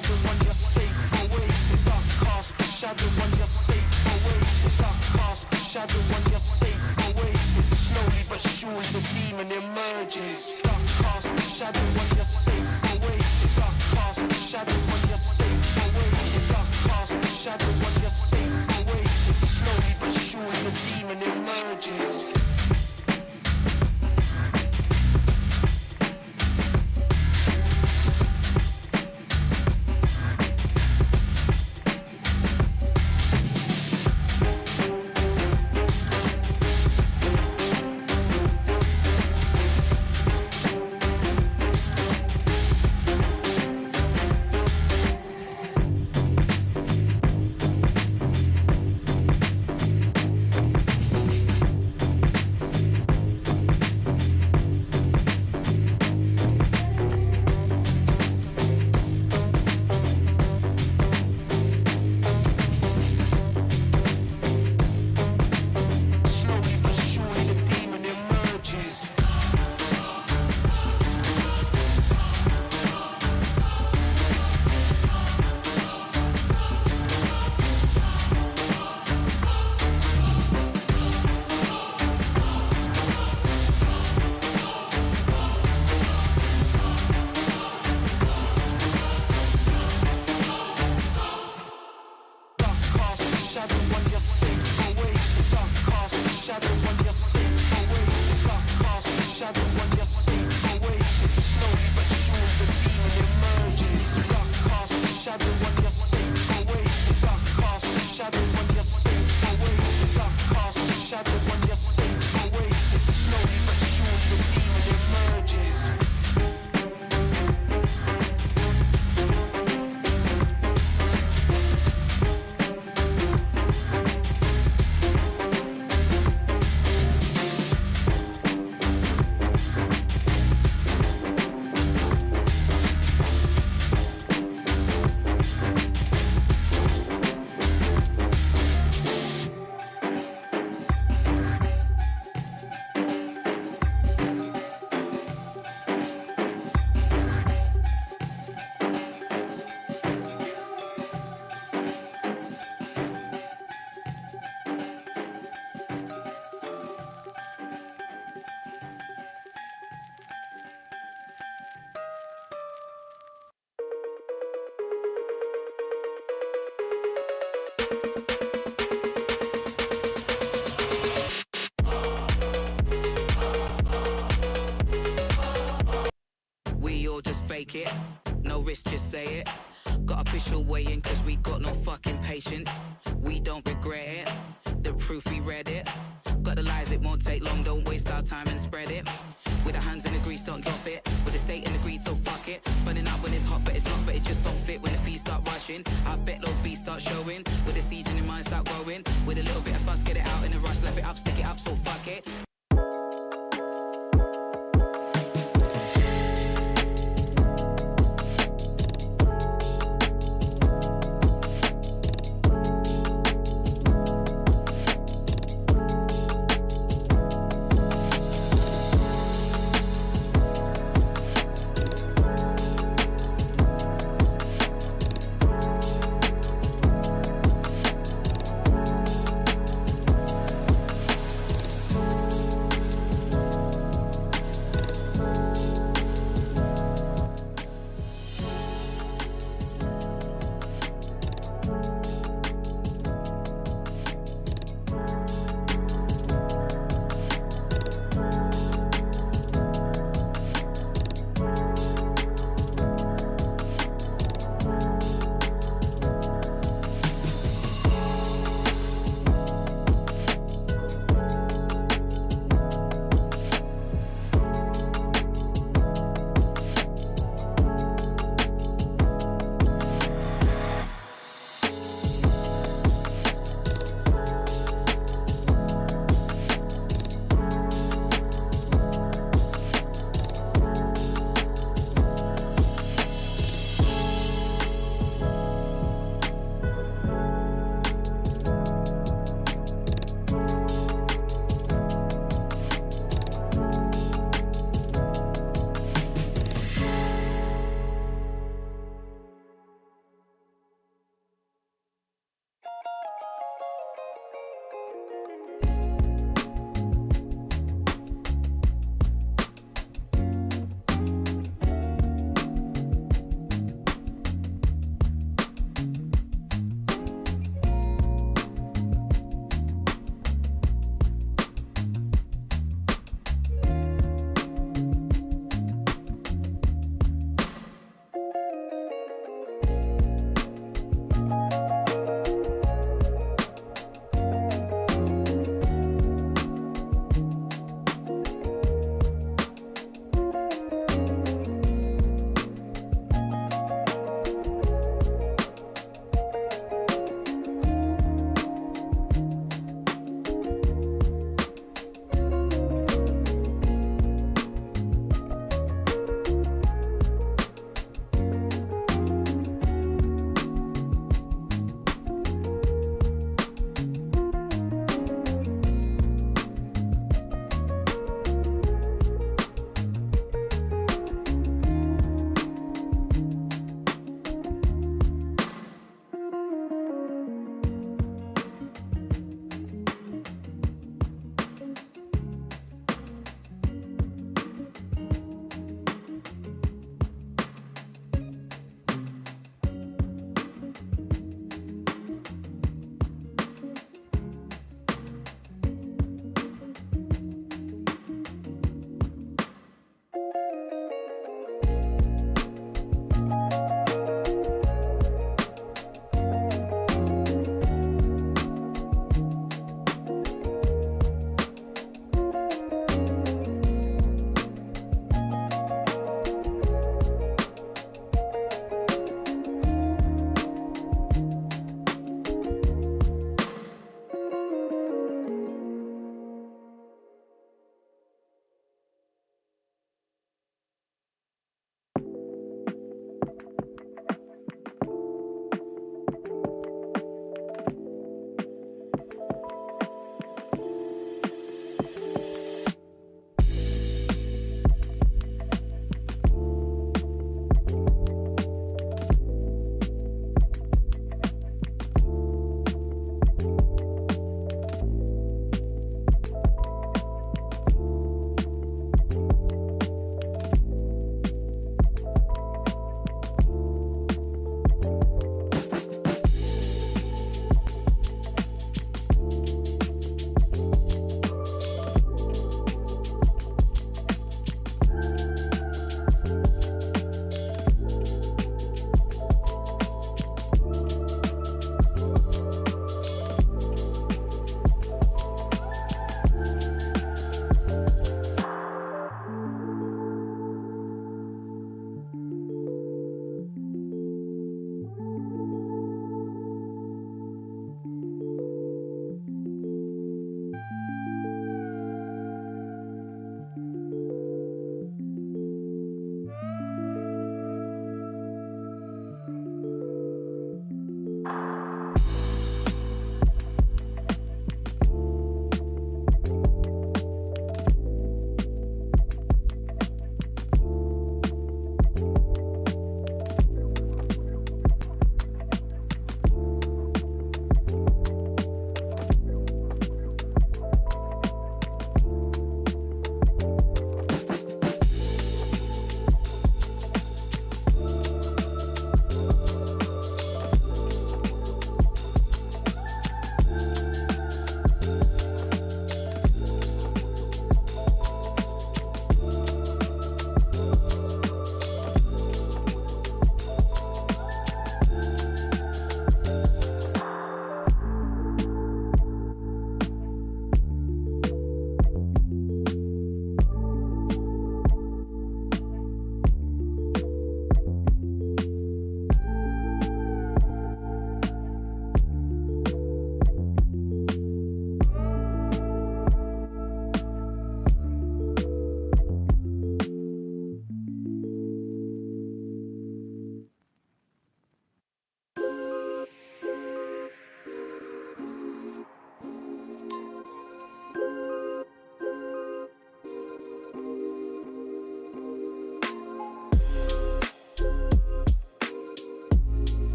shadow on your safe oasis. Dark cast a shadow on your safe oasis. Dark cast a shadow on your safe oasis. Slowly but surely the demon emerges. Dark cast a shadow on your safe oasis. Dark cast a shadow on your safe oasis. Dark cast a shadow on your safe oasis. Slowly but surely the demon emerges. Fake it, no risk, just say it. Got official weighing cause we got no fucking patience. We don't regret it, the proof we read it. Got the lies, it won't take long, don't waste our time and spread it. With the hands in the grease, don't drop it. With the state in the greed, so fuck it. Burning up when it's hot, but it's not, but it just don't fit when the fees start rushing. I bet those beats start showing. With the seeds in your mind start growing. With a little bit of fuss, get it out in a rush. Lap it up, stick it up, so fuck it.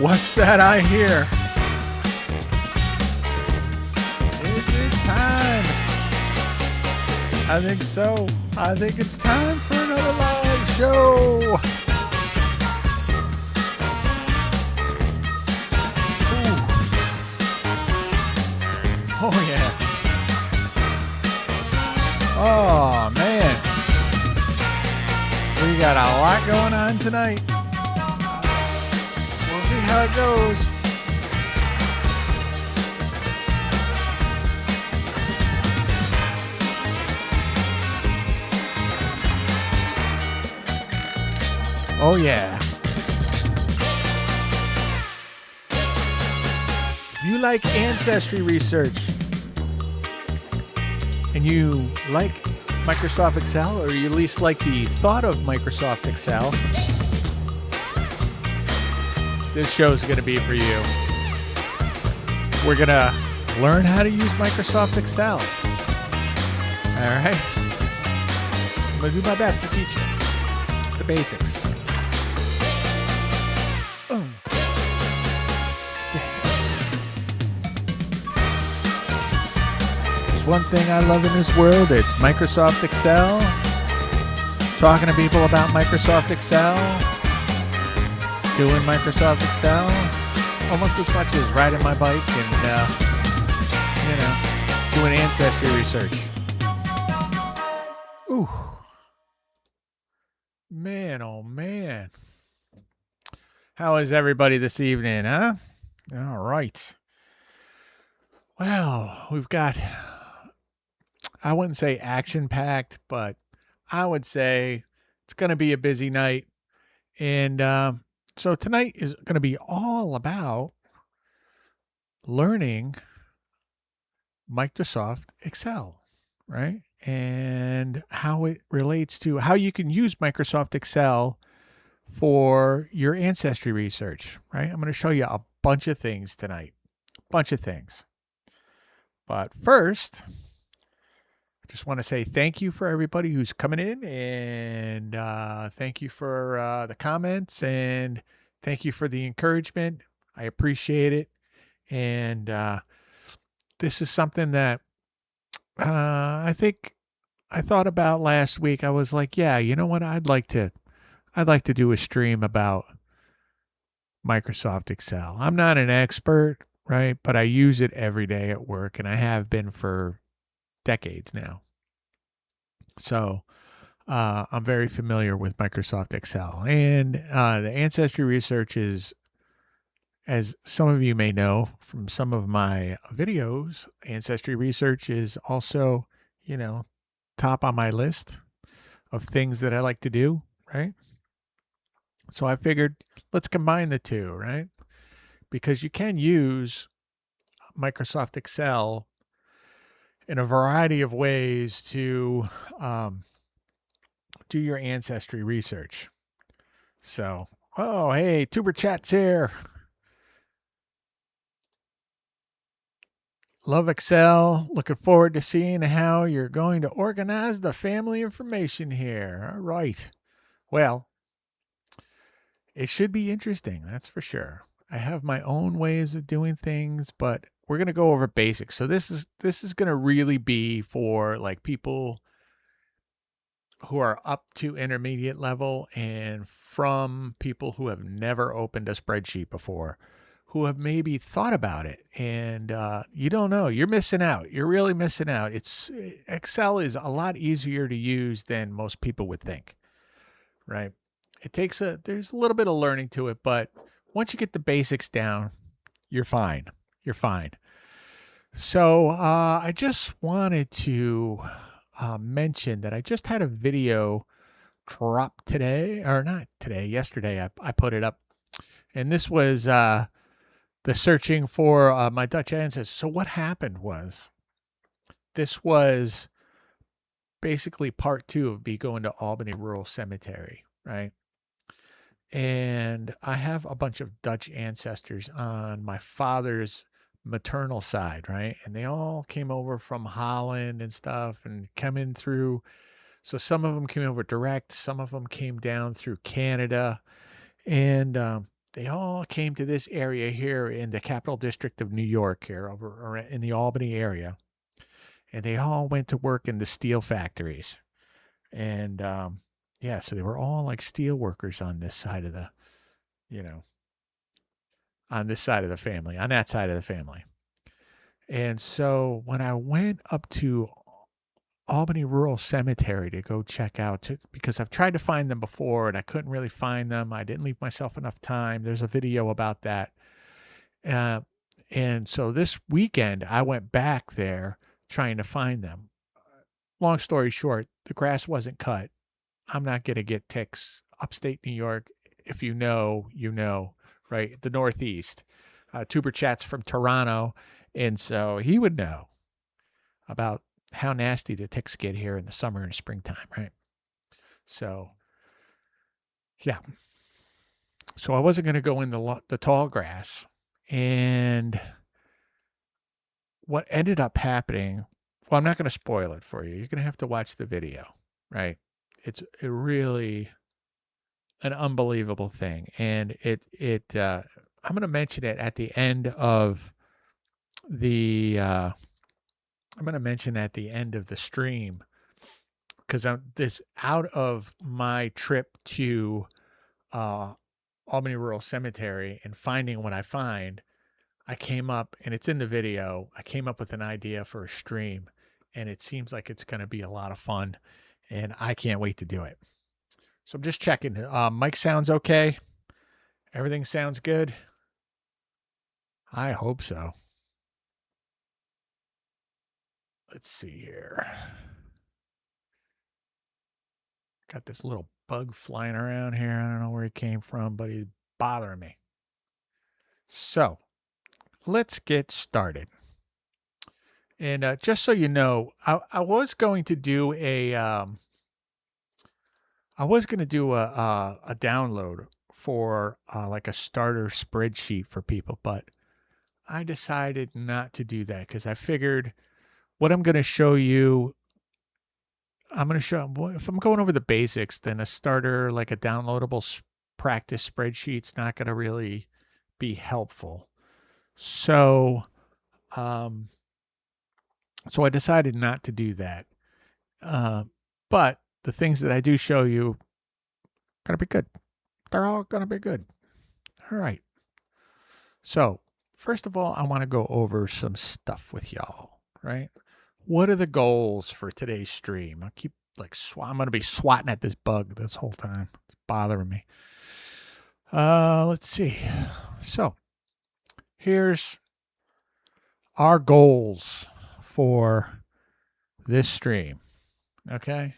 What's that I hear? Is it time? I think so. I think it's time for another live show. Ooh. Oh, yeah. Oh, man. We got a lot going on tonight. We'll see how it goes. Oh, yeah. If you like ancestry research and you like Microsoft Excel, or you at least like the thought of Microsoft Excel, this show is going to be for you. We're going to learn how to use Microsoft Excel. All right? I'm going to do my best to teach you the basics. One thing I love in this world, it's Microsoft Excel. Talking to people about Microsoft Excel. Doing Microsoft Excel. Almost as much as riding my bike and, doing ancestry research. Ooh. Man, oh man. How is everybody this evening, huh? All right. Well, we've got... I wouldn't say action-packed, but I would say it's going to be a busy night. And so tonight is going to be all about learning Microsoft Excel, right? And how it relates to how you can use Microsoft Excel for your ancestry research, right? I'm going to show you a bunch of things tonight. Bunch of things. But first... just want to say thank you for everybody who's coming in, and thank you for the comments, and thank you for the encouragement. I appreciate it. And this is something that I think I thought about last week. I was like, yeah, you know what? I'd like to do a stream about Microsoft Excel. I'm not an expert, right? But I use it every day at work, and I have been for decades now. So I'm very familiar with Microsoft Excel. And the ancestry research is, as some of you may know from some of my videos, ancestry research is also, top on my list of things that I like to do, right? So I figured let's combine the two, right? Because you can use Microsoft Excel in a variety of ways to do your ancestry research. So, oh, hey, Tuber Chat's here. Love Excel. Looking forward to seeing how you're going to organize the family information here. All right. Well, it should be interesting, that's for sure. I have my own ways of doing things, but we're going to go over basics. So this is going to really be for like people who are up to intermediate level, and from people who have never opened a spreadsheet before, who have maybe thought about it, and you don't know. You're missing out. You're really missing out. Excel is a lot easier to use than most people would think, right? There's a little bit of learning to it, but once you get the basics down, you're fine. You're fine. So I just wanted to mention that I just had a video drop today, or not today, yesterday. I put it up, and this was the searching for my Dutch ancestors. So what happened was, this was basically part 2 of me going to Albany Rural Cemetery, right? And I have a bunch of Dutch ancestors on my father's maternal side, right? And they all came over from Holland and stuff, and come in through. So some of them came over direct, some of them came down through Canada. And they all came to this area here in the Capital District of New York, here over in the Albany area, and they all went to work in the steel factories. And yeah, so they were all like steel workers on this side of the, you know, on this side of the family, on that side of the family. And so when I went up to Albany Rural Cemetery to go check out, because I've tried to find them before and I couldn't really find them. I didn't leave myself enough time. There's a video about that. Uh, and so this weekend, I went back there trying to find them. Long story short, the grass wasn't cut. I'm not going to get ticks. Upstate New York, if you know, you know, right? The Northeast. Tuber Chat's from Toronto. And so he would know about how nasty the ticks get here in the summer and springtime, right? So, yeah. So I wasn't going to go in the tall grass. And what ended up happening, well, I'm not going to spoil it for you. You're going to have to watch the video, right? It's really an unbelievable thing. And I'm going to mention it at the end of the, I'm going to mention at the end of the stream, because this out of my trip to Albany Rural Cemetery and finding what I find, I came up, and it's in the video, I came up with an idea for a stream, and it seems like it's going to be a lot of fun, and I can't wait to do it. So I'm just checking. Mic sounds okay? Everything sounds good? I hope so. Let's see here. Got this little bug flying around here. I don't know where he came from, but he's bothering me. So let's get started. And just so you know, I was going to do a download for like a starter spreadsheet for people, but I decided not to do that because I figured what I'm going to show you, if I'm going over the basics, then a starter, like a downloadable practice spreadsheet's not going to really be helpful. So, so I decided not to do that. But the things that I do show you are going to be good. They're all going to be good. All right. So, first of all, I want to go over some stuff with y'all, right? What are the goals for today's stream? I keep I'm going to be swatting at this bug this whole time. It's bothering me. Let's see. So, here's our goals for this stream. Okay.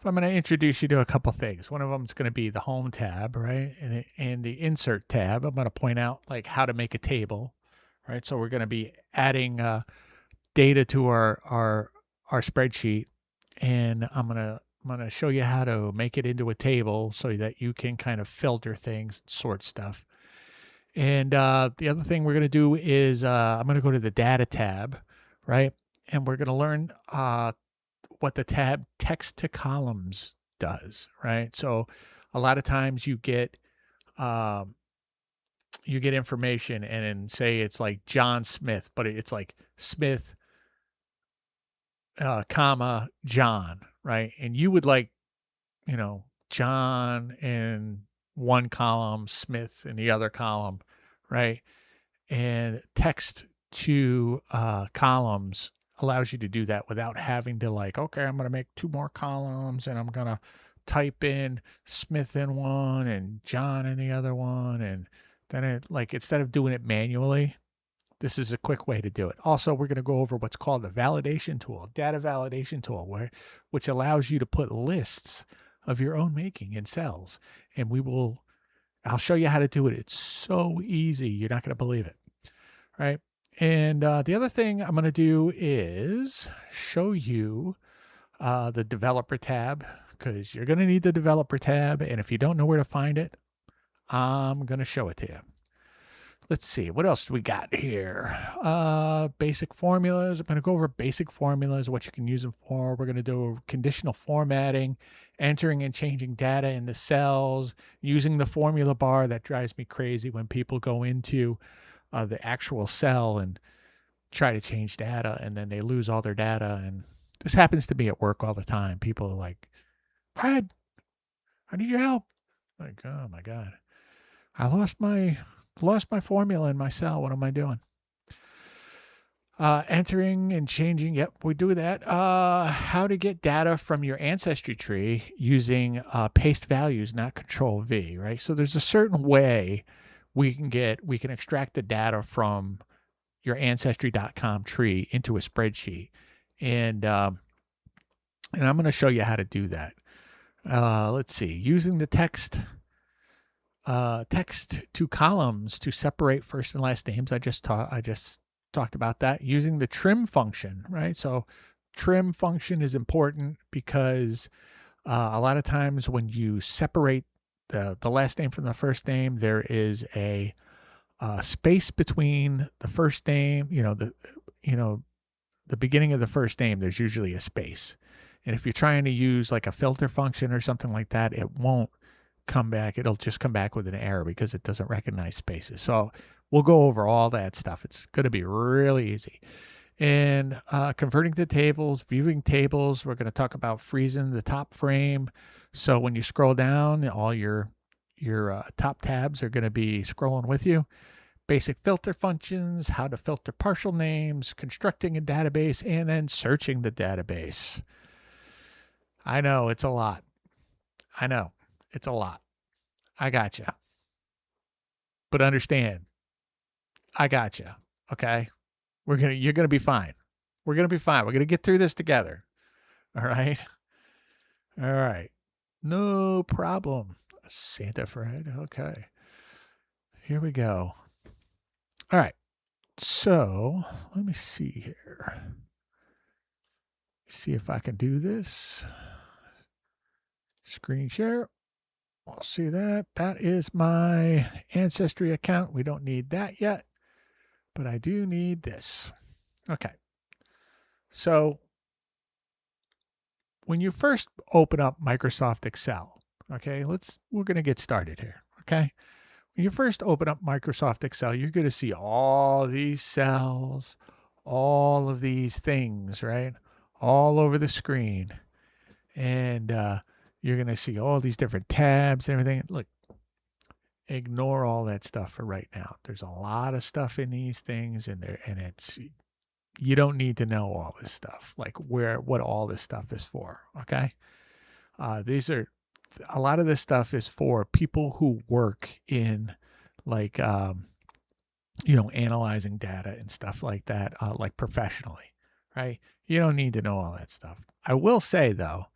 So I'm going to introduce you to a couple things. One of them is going to be the home tab, right? And the insert tab. I'm going to point out like how to make a table, right? So we're going to be adding data to our spreadsheet, and I'm going to show you how to make it into a table so that you can kind of filter things, sort stuff. And the other thing we're going to do is I'm going to go to the data tab, right? And we're going to learn what the tab text to columns does, right? So a lot of times you get information and then say it's like John Smith, but it's like Smith, comma, John, right? And you would like, John in one column, Smith in the other column, right? And text to columns allows you to do that without having to okay, I'm going to make 2 more columns and I'm going to type in Smith in one and John in the other one. And then instead of doing it manually, this is a quick way to do it. Also, we're going to go over what's called the validation tool, data validation tool, which allows you to put lists of your own making in cells. And I'll show you how to do it. It's so easy. You're not going to believe it. Right. And the other thing I'm going to do is show you the developer tab, because you're going to need the developer tab. And if you don't know where to find it, I'm going to show it to you. Let's see. What else do we got here? Basic formulas. I'm going to go over basic formulas, what you can use them for. We're going to do conditional formatting. entering and changing data in the cells, using the formula bar. That drives me crazy when people go into the actual cell and try to change data and then they lose all their data. And this happens to me at work all the time. People are like, Brad, I need your help. Like, oh my God, I lost my formula in my cell. What am I doing? Entering and changing. Yep, we do that. How to get data from your ancestry tree using paste values, not control V, right? So there's a certain way we can extract the data from your ancestry.com tree into a spreadsheet. And I'm going to show you how to do that. Let's see, using the text to columns to separate first and last names. I just talked about that, using the trim function, right? So trim function is important because a lot of times when you separate the last name from the first name, there is a space between the first name, the beginning of the first name, there's usually a space. And if you're trying to use like a filter function or something like that, it won't come back. It'll just come back with an error because it doesn't recognize spaces. So we'll go over all that stuff. It's going to be really easy. And converting to tables, viewing tables, we're going to talk about freezing the top frame. So when you scroll down, all your top tabs are going to be scrolling with you. Basic filter functions, how to filter partial names, constructing a database, and then searching the database. I know it's a lot. I know it's a lot. I gotcha. But understand, I gotcha. Okay? You're gonna be fine. We're gonna be fine. We're gonna get through this together. All right? All right. No problem. Santa Fred. Okay. Here we go. All right. So let me see here. See if I can do this. Screen share. We'll see that. That is my Ancestry account. We don't need that yet, but I do need this. Okay. So when you first open up Microsoft Excel, okay, we're going to get started here. Okay. When you first open up Microsoft Excel, you're going to see all these cells, all of these things, right? All over the screen. And you're going to see all these different tabs and everything. Look, ignore all that stuff for right now. There's a lot of stuff in these things and you don't need to know all this stuff, like what all this stuff is for, okay? A lot of this stuff is for people who work in like, analyzing data and stuff like that, like professionally, right? You don't need to know all that stuff. I will say though,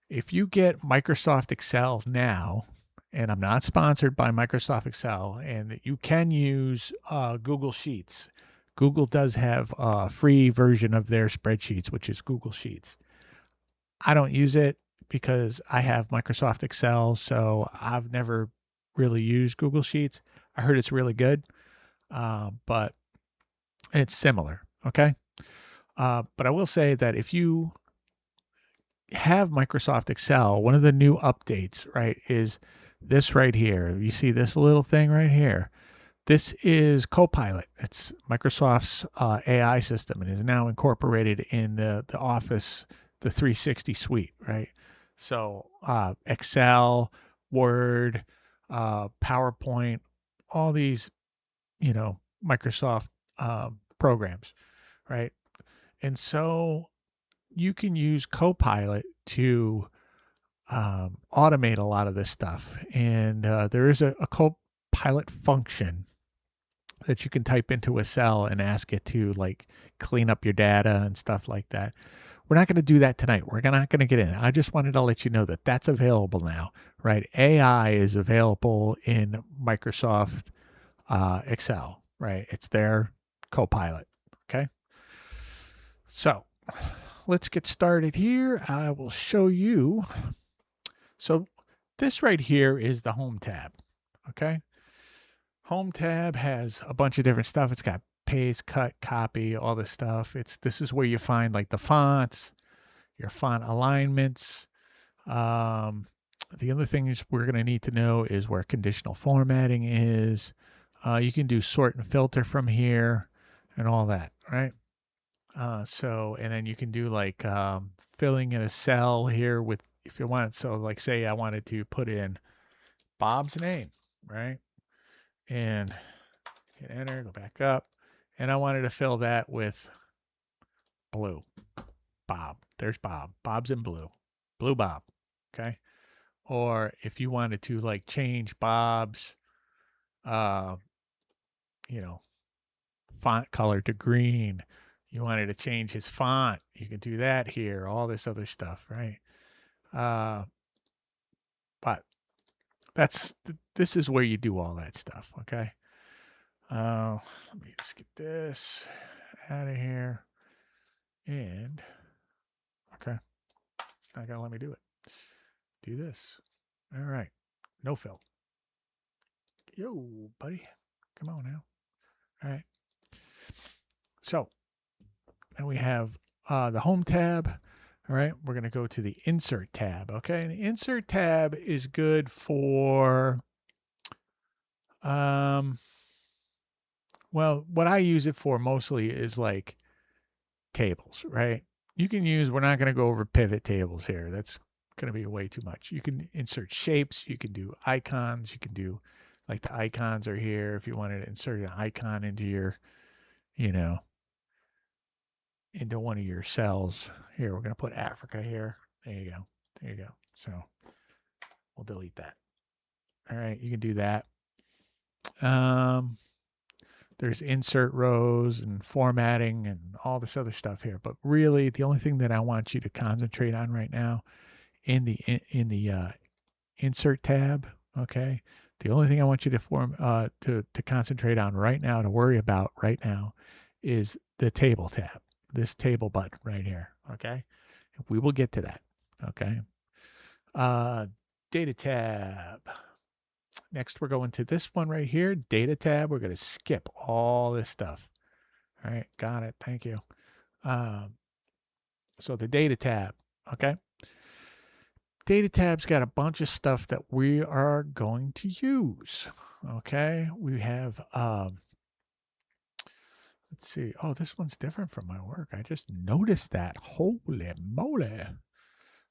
if you get Microsoft Excel now, and I'm not sponsored by Microsoft Excel, and you can use Google Sheets. Google does have a free version of their spreadsheets, which is Google Sheets. I don't use it because I have Microsoft Excel, so I've never really used Google Sheets. I heard it's really good, but it's similar, okay? But I will say that if you have Microsoft Excel, one of the new updates, right, is this right here. You see this little thing right here. This is Copilot. It's Microsoft's AI system and is now incorporated in the Office, the 360 suite, right? So Excel, Word, PowerPoint, all these, Microsoft programs, right? And so you can use Copilot to automate a lot of this stuff. And there is a Copilot function that you can type into a cell and ask it to like clean up your data and stuff like that. We're not going to do that tonight. We're not going to get in. I just wanted to let you know that that's available now, right? AI is available in Microsoft Excel, right? It's their Copilot. Okay. So let's get started here. I will show you. So this right here is the Home tab. Okay. Home tab has a bunch of different stuff. It's got paste, cut, copy, all this stuff. This is where you find like the fonts, your font alignments, The other things we're going to need to know is where conditional formatting is. You can do sort and filter from here and all that, right? And then you can do like filling in a cell here with, if you want. So like say I wanted to put in Bob's name, right? And hit enter, go back up. And I wanted to fill that with blue. Bob. There's Bob. Bob's in blue. Blue Bob. Okay. Or if you wanted to like change Bob's uh you know font color to green, you wanted to change his font, you can do that here, all this other stuff, right? But this is where you do all that stuff. Okay. Let me just get this out of here. And okay, it's not gonna let me do it. Do this. All right. No fill. Yo, buddy. Come on now. All right. So then we have the home tab. All right. We're going to go to the insert tab. Okay. And the insert tab is good for, well, what I use it for mostly is like tables, right? You can use, we're not going to go over pivot tables here. That's going to be way too much. You can insert shapes. You can do icons. You can do like the icons are here. If you wanted to insert an icon into your, into one of your cells. Here, we're going to put Africa here. There you go. There you go. So we'll delete that. All right, you can do that. There's insert rows and formatting and all this other stuff here. But really, the only thing that I want you to concentrate on right now in the insert tab, okay? The only thing I want you to concentrate on right now, to worry about right now, is the table tab. This table button right here, okay? We will get to that, okay? Data tab. Next, we're going to this one right here, data tab. We're going to skip all this stuff. All right, got it. Thank you. So the data tab, okay? Data tab's got a bunch of stuff that we are going to use, okay? We have, let's see. Oh, this one's different from my work. I just noticed that. Holy moly.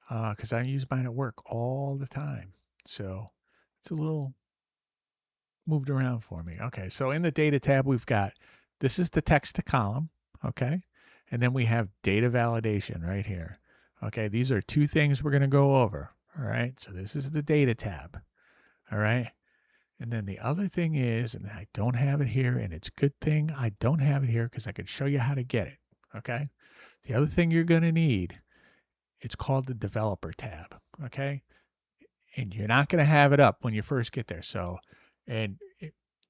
Because I use mine at work all the time. So it's a little moved around for me. Okay, so in the data tab, we've got, this is the text to column, okay? And then we have data validation right here. Okay, these are two things we're going to go over. All right, so this is the data tab. All right, and then the other thing is, and I don't have it here, and it's a good thing I don't have it here because I could show you how to get it. Okay, the other thing you're going to need, it's called the developer tab. Okay, and you're not going to have it up when you first get there. So, and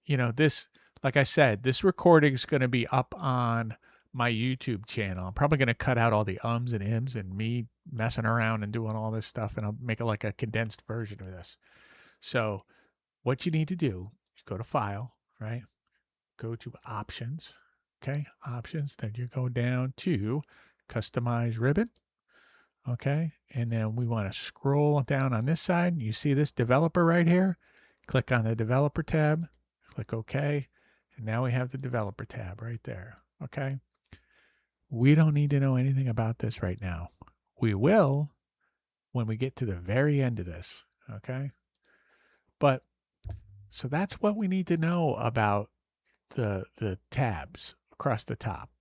this, like I said, this recording is going to be up on my YouTube channel. I'm probably going to cut out all the ums and ims and me messing around and doing all this stuff, and I'll make it like a condensed version of this. So what you need to do is go to File, right? Go to Options, okay? Options. Then you go down to Customize Ribbon, okay? And then we want to scroll down on this side. You see this developer right here? Click on the Developer tab, click OK, and now we have the Developer tab right there, okay? We don't need to know anything about this right now. We will when we get to the very end of this, okay? But so that's what we need to know about the tabs across the top.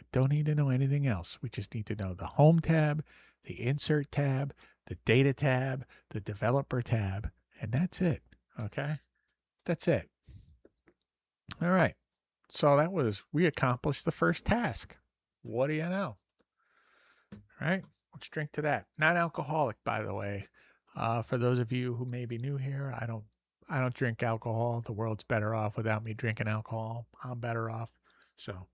We don't need to know anything else. We just need to know the Home tab, the Insert tab, the Data tab, the Developer tab, and that's it, okay? That's it. All right. So we accomplished the first task. What do you know? All right. Let's drink to that. Non-alcoholic, by the way. For those of you who may be new here, I don't drink alcohol. The world's better off without me drinking alcohol. I'm better off. So,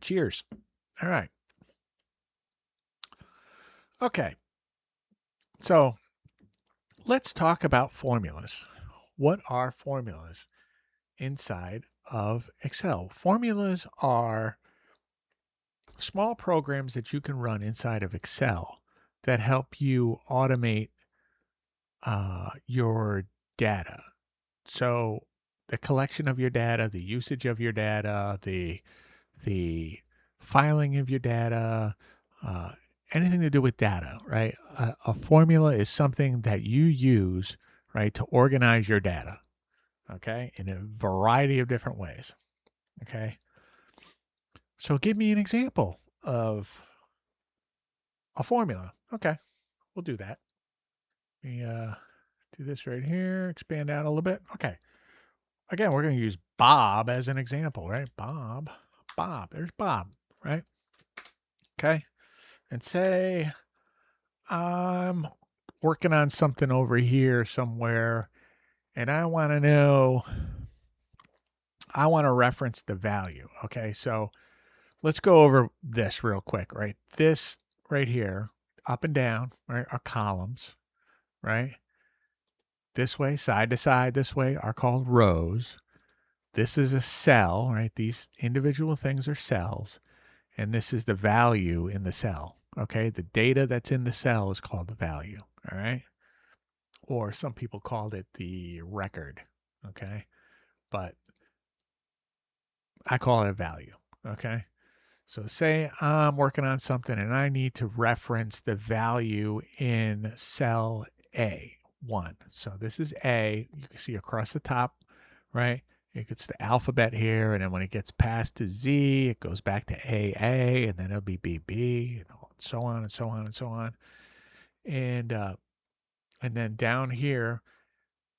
cheers. All right. Okay. So, let's talk about formulas. What are formulas inside of Excel? Formulas are small programs that you can run inside of Excel that help you automate your data. So the collection of your data, the usage of your data, the filing of your data, uh, anything to do with data, right? A formula is something that you use, right, to organize your data, okay, in a variety of different ways, okay? So give me an example of a formula. Okay, we'll do that. We do this right here, expand out a little bit. Okay. Again, we're going to use Bob as an example, right? Bob, there's Bob, right? Okay. And say I'm working on something over here somewhere and I want to know, I want to reference the value. Okay. So let's go over this real quick, right? This right here, up and down, right, are columns, right? This way, side to side, this way are called rows. This is a cell, right? These individual things are cells, and this is the value in the cell. Okay. The data that's in the cell is called the value. All right. Or some people called it the record. Okay. But I call it a value. Okay. So say I'm working on something and I need to reference the value in cell A1. So this is A. You can see across the top, right? It gets the alphabet here, and then when it gets past to Z, it goes back to AA, and then it'll be BB, and so on and so on and so on. And then down here,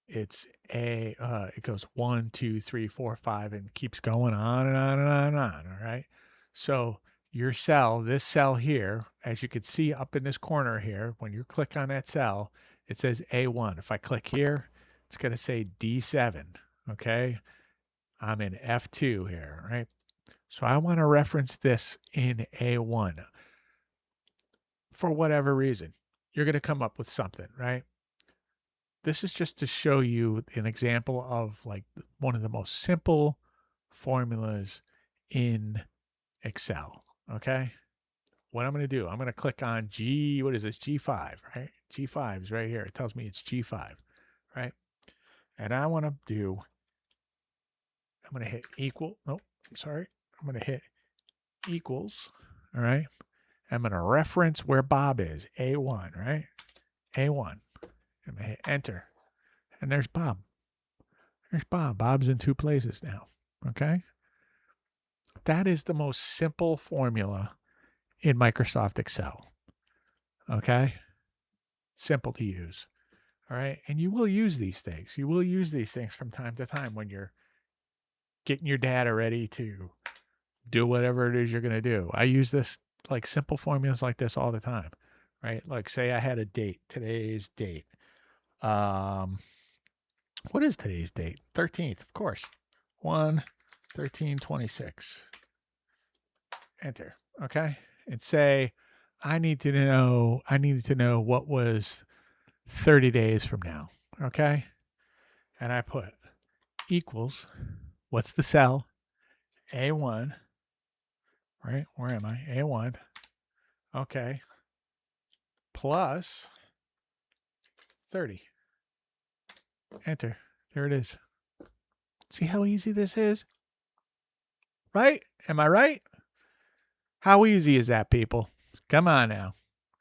it's it goes 1, 2, 3, 4, 5, and keeps going on and on and on and on. All right. So your cell, this cell here, as you can see up in this corner here, when you click on that cell, it says A1. If I click here, it's going to say D7. Okay. I'm in F2 here, right? So I want to reference this in A1 for whatever reason. You're going to come up with something, right? This is just to show you an example of like one of the most simple formulas in Excel. Okay. What I'm going to do, I'm going to click on G, what is this? G5, right? G5 is right here. It tells me it's G5, right? And I want to do, I'm going to hit equal. Nope, I'm sorry. I'm going to hit equals. All right. I'm going to reference where Bob is, A1, right? A1. I'm going to hit enter. And there's Bob. There's Bob. Bob's in two places now. Okay. That is the most simple formula in Microsoft Excel. Okay. Simple to use. All right. And you will use these things. You will use these things from time to time when you're getting your data ready to do whatever it is you're going to do. I use this like simple formulas like this all the time, right? Like say I had a date, today's date. What is today's date? 13th, of course. 1/13/26. Enter. Okay. And say I needed to know what was 30 days from now. Okay. And I put equals, what's the cell? A1. Right? Where am I? A1. Okay. Plus 30. Enter. There it is. See how easy this is? Right? Am I right? How easy is that, people? Come on now.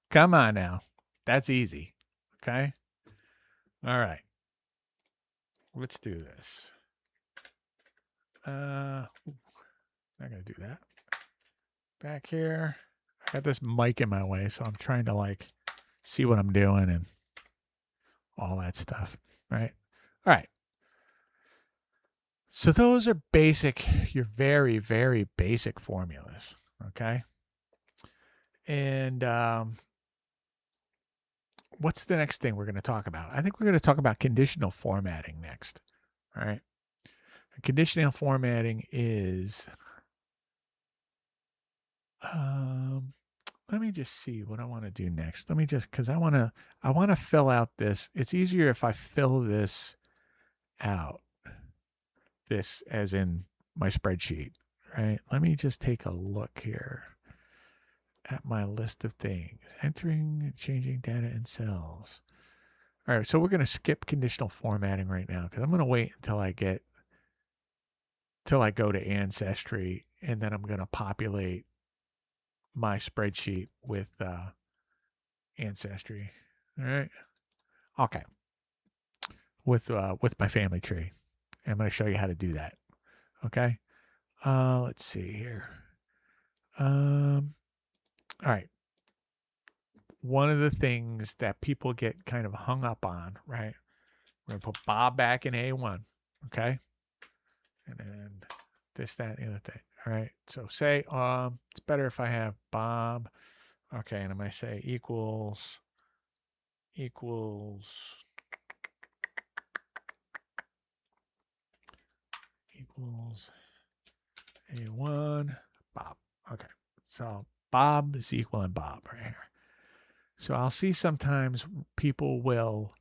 Come on now. That's easy. Okay? All right. Let's do this. Not going to do that. Back here. I got this mic in my way, so I'm trying to like see what I'm doing and all that stuff. Right? All right. So those are basic, your very, very basic formulas. Okay. And what's the next thing we're going to talk about? I think we're going to talk about conditional formatting next. All right. And conditional formatting is, let me just see what I want to do next. Let me just, because I want to fill out this. It's easier if I fill this out. This as in my spreadsheet, right? Let me just take a look here at my list of things. Entering and changing data in cells. All right, so we're going to skip conditional formatting right now because I'm going to wait until I go to Ancestry, and then I'm going to populate my spreadsheet with Ancestry. All right. Okay. With my family tree. I'm going to show you how to do that. Okay. Let's see here. All right. One of the things that people get kind of hung up on, right? We're going to put Bob back in A1. Okay. And then this, that, and the other thing. All right. So say, it's better if I have Bob. Okay. And I'm going to say equals A1 Bob. Okay. So Bob is equaling Bob right here. So I'll see sometimes people will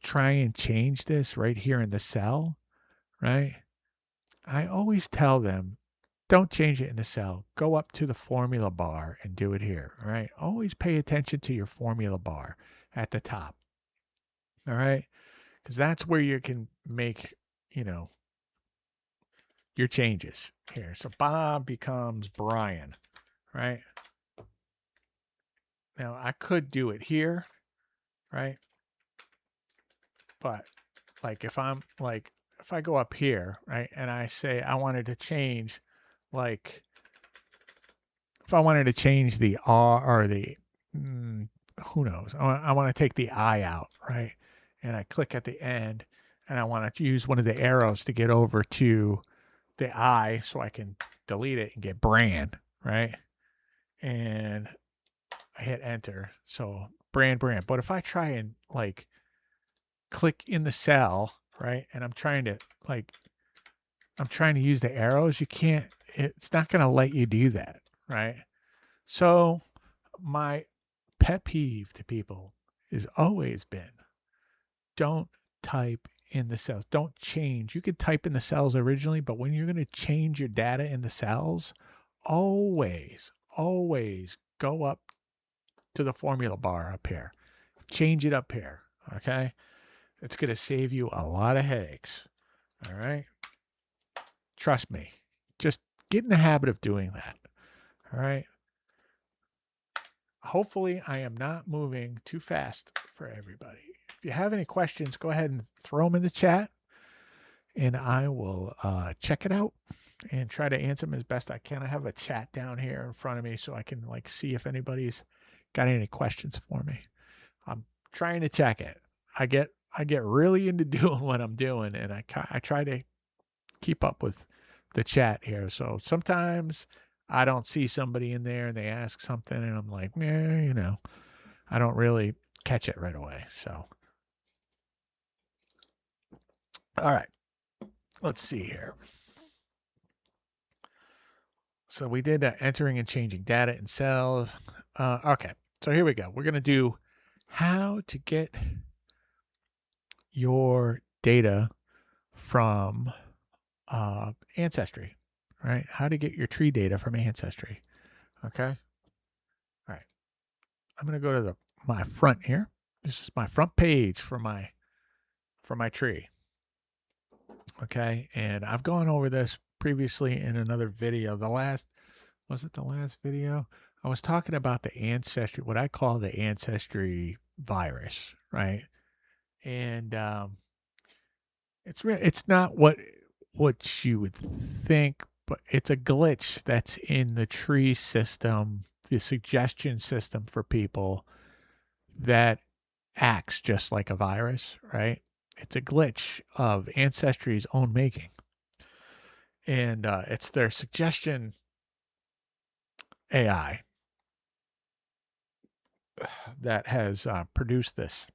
try and change this right here in the cell, right? I always tell them, don't change it in the cell. Go up to the formula bar and do it here, all right? Always pay attention to your formula bar at the top, all right? Because that's where you can make, your changes here. So Bob becomes Brian, right? Now I could do it here, right? But like if I go up here, right, and I say I wanted to change, like if I wanted to change the R or the who knows, I want to take the I out, right, and I click at the end, and I want to use one of the arrows to get over to the I so I can delete it and get brand, right, and I hit enter, so brand. But if I try and like click in the cell, right, and I'm trying to use the arrows, you can't, it's not going to let you do that, right? So my pet peeve to people has always been, don't type in the cells. Don't change. You could type in the cells originally, but when you're going to change your data in the cells, always go up to the formula bar up here. Change it up here, okay? It's going to save you a lot of headaches, all right? Trust me. Just get in the habit of doing that, all right? Hopefully, I am not moving too fast for everybody. If you have any questions, go ahead and throw them in the chat, and I will check it out and try to answer them as best I can. I have a chat down here in front of me so I can like see if anybody's got any questions for me. I'm trying to check it. I get really into doing what I'm doing, and I try to keep up with the chat here. So sometimes I don't see somebody in there and they ask something and I'm like, I don't really catch it right away. So, all right, let's see here. So we did entering and changing data in cells. Okay, so here we go. We're going to do how to get your data from Ancestry, right? How to get your tree data from Ancestry. Okay. All right. I'm going to go to my front here. This is my front page for my tree. Okay. And I've gone over this previously in another video. Was it the last video? I was talking about the Ancestry, what I call the Ancestry virus, right? And it's not what you would think, but it's a glitch that's in the tree system, the suggestion system for people that acts just like a virus, right? It's a glitch of Ancestry's own making. And it's their suggestion AI that has produced this,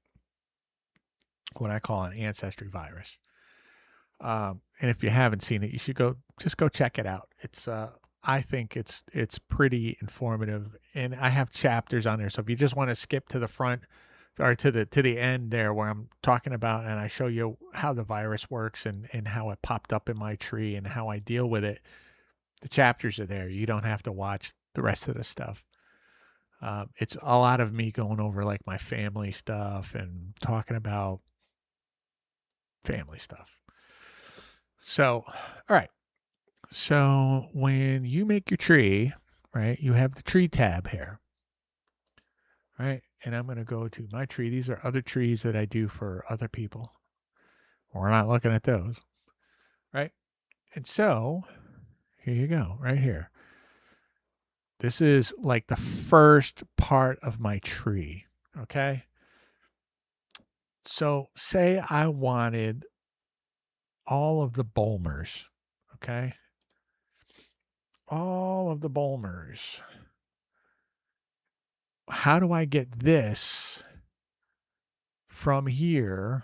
what I call an Ancestry virus. And if you haven't seen it, you should go check it out. It's I think it's pretty informative, and I have chapters on there. So if you just want to skip to the front or to the end there where I'm talking about and I show you how the virus works and how it popped up in my tree and how I deal with it, the chapters are there. You don't have to watch the rest of the stuff. It's a lot of me going over like my family stuff and talking about family stuff. So, all right. So when you make your tree, right, you have the tree tab here, right? And I'm going to go to my tree. These are other trees that I do for other people. We're not looking at those, right? And so here you go, right here. This is like the first part of my tree, okay? So say I wanted all of the Bulmers, okay? All of the Bulmers. How do I get this from here,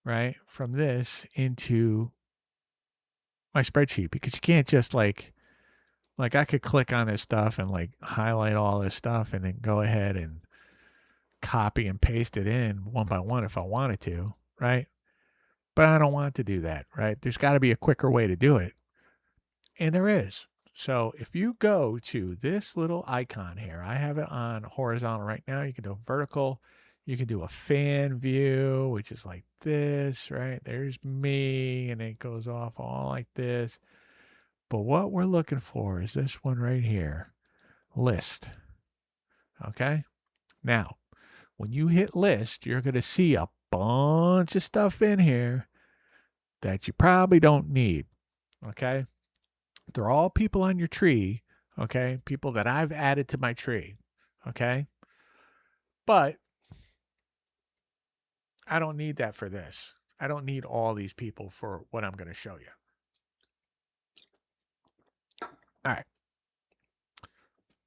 right? From this into my spreadsheet? Because you can't just like I could click on this stuff and like highlight all this stuff and then go ahead and copy and paste it in one by one if I wanted to, right? But I don't want to do that, right? There's got to be a quicker way to do it. And there is. So if you go to this little icon here, I have it on horizontal right now. You can do vertical. You can do a fan view, which is like this, right? There's me, and it goes off all like this. But what we're looking for is this one right here, list. Okay? Now, when you hit list, you're going to see a bunch of stuff in here that you probably don't need. Okay? They're all people on your tree, okay? People that I've added to my tree, okay? But I don't need that for this. I don't need all these people for what I'm going to show you. All right.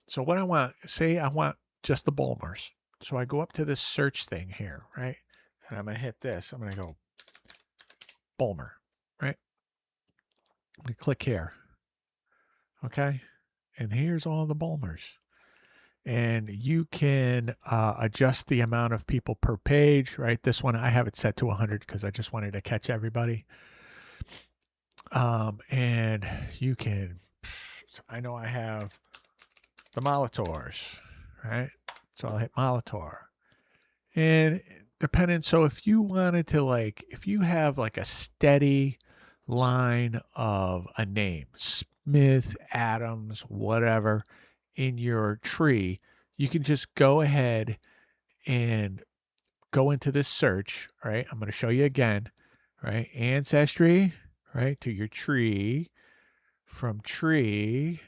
So what I want, say I want just the Bulmers. So I go up to this search thing here, right? And I'm going to hit this. I'm going to go Bulmer, right? I'm going to click here. Okay. And here's all the Bulmers. And you can adjust the amount of people per page, right? This one, I have it set to 100 because I just wanted to catch everybody. And you can, I know I have the Molotors, right? So I'll hit Molitor. And depending, so if you wanted to like, if you have like a steady line of a name, Smith, Adams, whatever, in your tree, you can just go ahead and go into this search, right? I'm going to show you again, right? Ancestry, right? To your tree. From tree.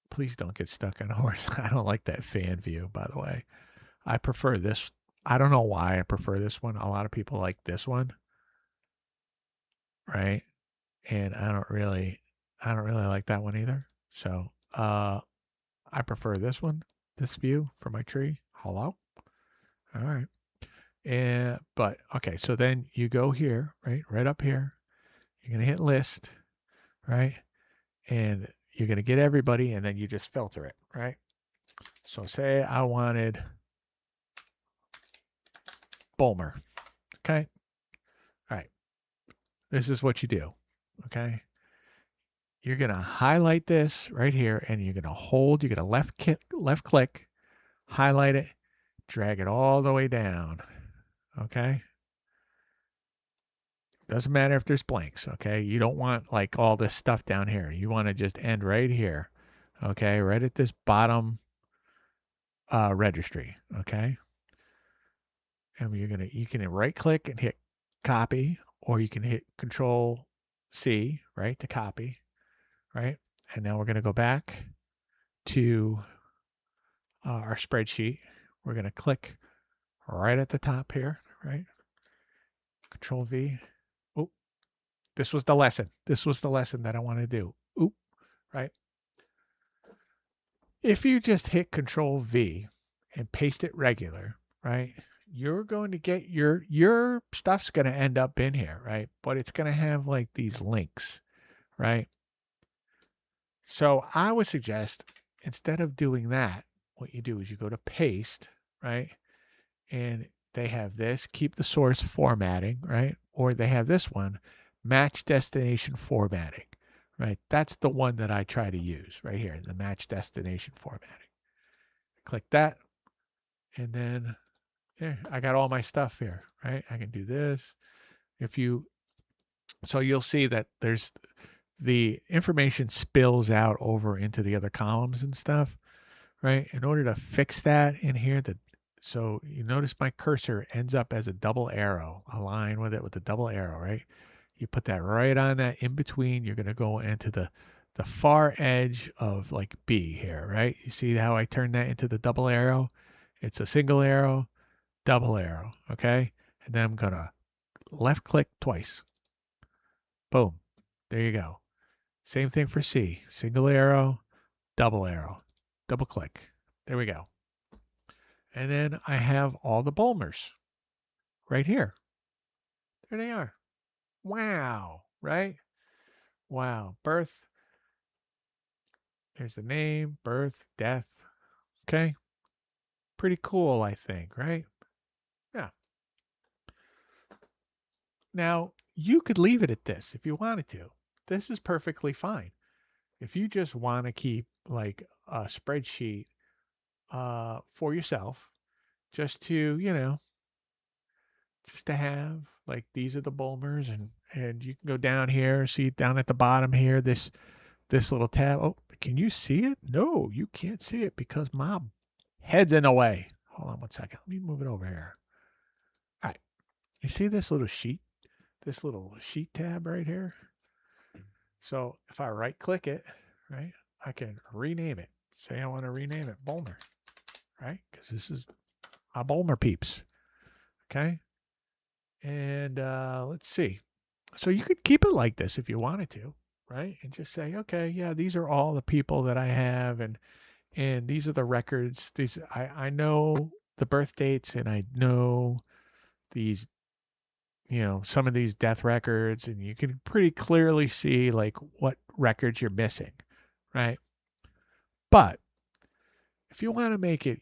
Please don't get stuck on horse. I don't like that fan view, by the way. I prefer this. I don't know why I prefer this one. A lot of people like this one, right? And I don't really like that one either. So, I prefer this one, this view for my tree. Hello? All right. And, but, okay, so then you go here, right? Right up here. You're going to hit list, right? And you're going to get everybody, and then you just filter it, right? So say I wanted Bulmer, okay? All right. This is what you do, okay? You're going to highlight this right here, and you're going to hold, you're going to left click, highlight it, drag it all the way down, okay? Doesn't matter if there's blanks, okay? You don't want like all this stuff down here. You want to just end right here, okay? Right at this bottom registry, okay? And you can right click and hit copy, or you can hit Control C, right, to copy, right? And now we're going to go back to our spreadsheet. We're going to click right at the top here, right? Control V. Oh, this was the lesson. This was the lesson that I want to do. Oop, right? If you just hit Control V and paste it regular, right? You're going to get your stuff's going to end up in here, right? But it's going to have like these links, right? So I would suggest instead of doing that, what you do is you go to paste, right? And they have this, keep the source formatting, right? Or they have this one, match destination formatting, right? That's the one that I try to use right here, the match destination formatting. Click that, and then there, I got all my stuff here, right? I can do this. So you'll see that there's the information spills out over into the other columns and stuff, right? In order to fix that in here, so you notice my cursor ends up as a double arrow, align with it with a double arrow, right? You put that right on that in between. You're going to go into the far edge of like B here, right? You see how I turned that into the double arrow? It's a single arrow, double arrow, okay? And then I'm going to left click twice. Boom. There you go. Same thing for C. Single arrow, double click. There we go. And then I have all the Bulmers right here. There they are. Wow, right? Wow. Birth. There's the name, birth, death. Okay. Pretty cool, I think, right? Yeah. Now, you could leave it at this if you wanted to. This is perfectly fine. If you just want to keep like a spreadsheet for yourself, just to, just to have like these are the Bulmers, and you can go down here, see down at the bottom here, this little tab. Oh, can you see it? No, you can't see it because my head's in the way. Hold on one second. Let me move it over here. All right. You see this little sheet tab right here? So if I right click it, right, I can rename it. Say I want to rename it Bulmer, right? Because this is my Bulmer peeps. Okay. And let's see. So you could keep it like this if you wanted to, right? And just say, okay, yeah, these are all the people that I have, and these are the records. These I know the birth dates, and I know these, some of these death records, and you can pretty clearly see like what records you're missing, right? But if you want to make it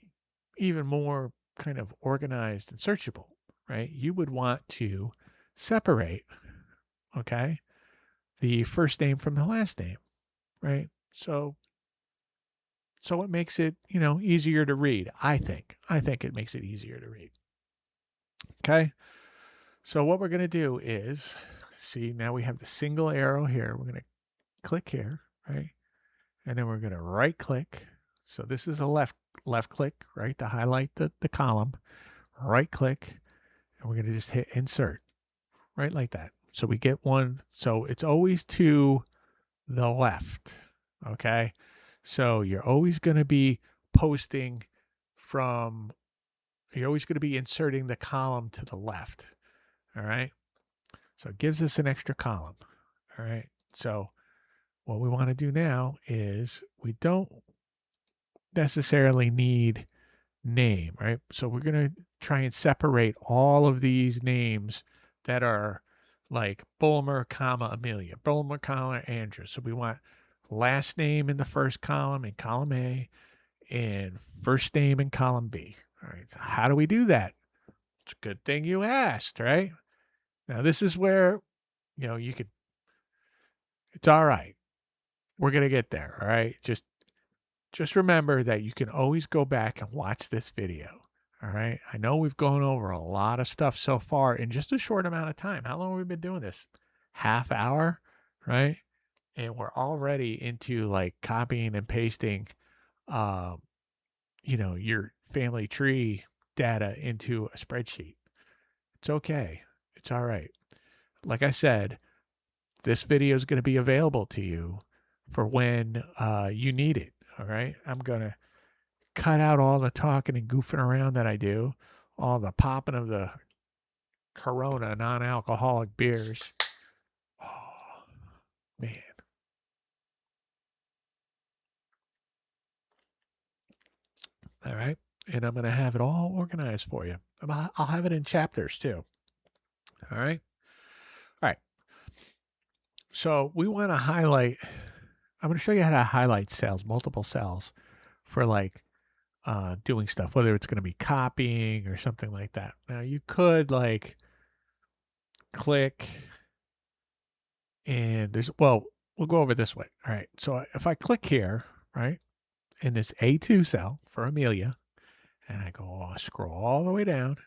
even more kind of organized and searchable, right, you would want to separate, okay, the first name from the last name, right? So it makes it, easier to read. I think it makes it easier to read. Okay. So what we're going to do is, see, now we have the single arrow here. We're going to click here, right? And then we're going to right click. So this is a left click, right? To highlight the column, right click, and we're going to just hit insert, right? Like that. So we get one. So it's always to the left. Okay. So you're always going to be posting you're always going to be inserting the column to the left. All right. So it gives us an extra column. All right. So what we want to do now is we don't necessarily need name, right? So we're going to try and separate all of these names that are like Bulmer, comma, Amelia, Bulmer, comma, Andrew. So we want last name in the first column in column A and first name in column B. All right. So how do we do that? It's a good thing you asked, right? Now this is where, you could, it's all right. We're going to get there. All right. Just remember that you can always go back and watch this video. All right. I know we've gone over a lot of stuff so far in just a short amount of time. How long have we been doing this? Half hour, right? And we're already into like copying and pasting, your family tree data into a spreadsheet. It's okay. It's all right. Like I said, this video is going to be available to you for when you need it. All right. I'm going to cut out all the talking and goofing around that I do, all the popping of the Corona non-alcoholic beers. Oh, man. All right. And I'm going to have it all organized for you. I'll have it in chapters too. All right. All right. So we want to highlight, I'm going to show you how to highlight cells, multiple cells for like doing stuff, whether it's going to be copying or something like that. Now you could like click and we'll go over this way. All right. So if I click here, right, in this A2 cell for Amelia, and I go scroll all the way down,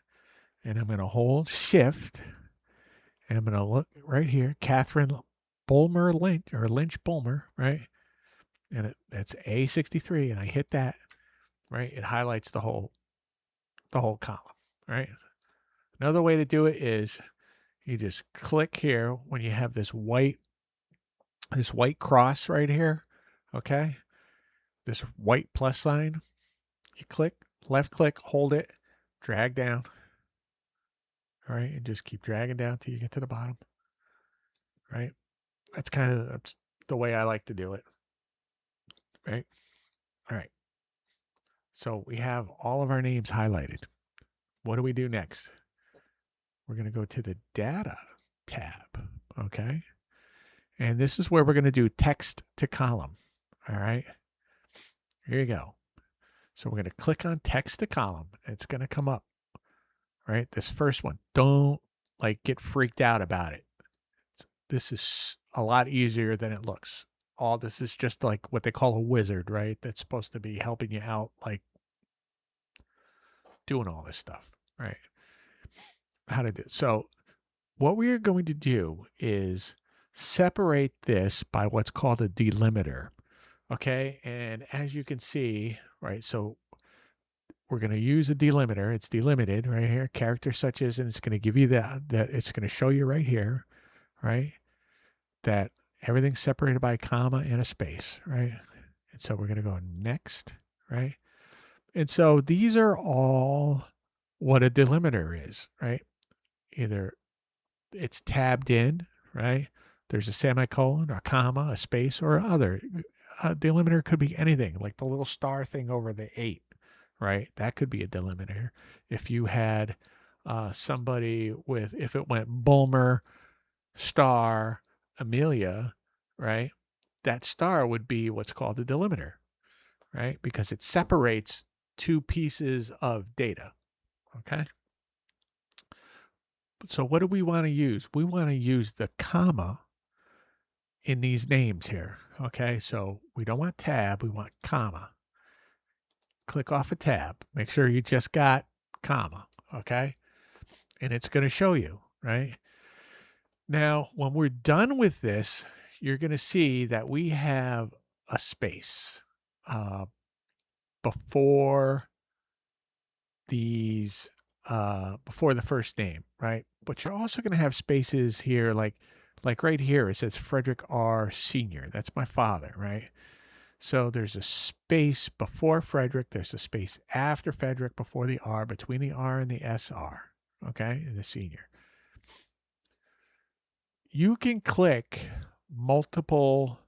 and I'm going to hold Shift, and I'm going to look right here, Catherine Bulmer Lynch, or Lynch Bulmer, right? And that's A63, and I hit that, right? It highlights the whole column, right? Another way to do it is you just click here when you have this white cross right here, okay? This white plus sign, you click, left click, hold it, drag down, all right, and just keep dragging down till you get to the bottom, right? That's the way I like to do it, right? All right. So we have all of our names highlighted. What do we do next? We're going to go to the Data tab, okay? And this is where we're going to do text to column, all right? Here you go. So we're going to click on text to column. It's going to come up, right? This first one. Don't get freaked out about it. This is a lot easier than it looks. All this is just like what they call a wizard, right? That's supposed to be helping you out, like doing all this stuff, right? How to do it. So what we are going to do is separate this by what's called a delimiter. Okay. And as you can see, right, so we're going to use a delimiter. It's delimited right here, character such as, and it's going to give you that it's going to show you right here, right, that everything's separated by a comma and a space, right? And so we're going to go next, right? And so these are all what a delimiter is, right? Either it's tabbed in, right? There's a semicolon, a comma, a space, or other. A delimiter could be anything, like the little star thing over the 8, right? That could be a delimiter. If you had somebody with, if it went Bulmer, star, Amelia, right? That star would be what's called a delimiter, right? Because it separates two pieces of data, okay? So what do we want to use? We want to use the comma in these names here. Okay, so we don't want tab, we want comma. Click off a tab. Make sure you just got comma, okay? And it's going to show you, right? Now, when we're done with this, you're going to see that we have a space before these before the first name, right? But you're also going to have spaces here, like right here, it says Frederick R. Sr. That's my father, right? So there's a space before Frederick. There's a space after Frederick, before the R, between the R and the SR, okay, and the senior. You can click multiple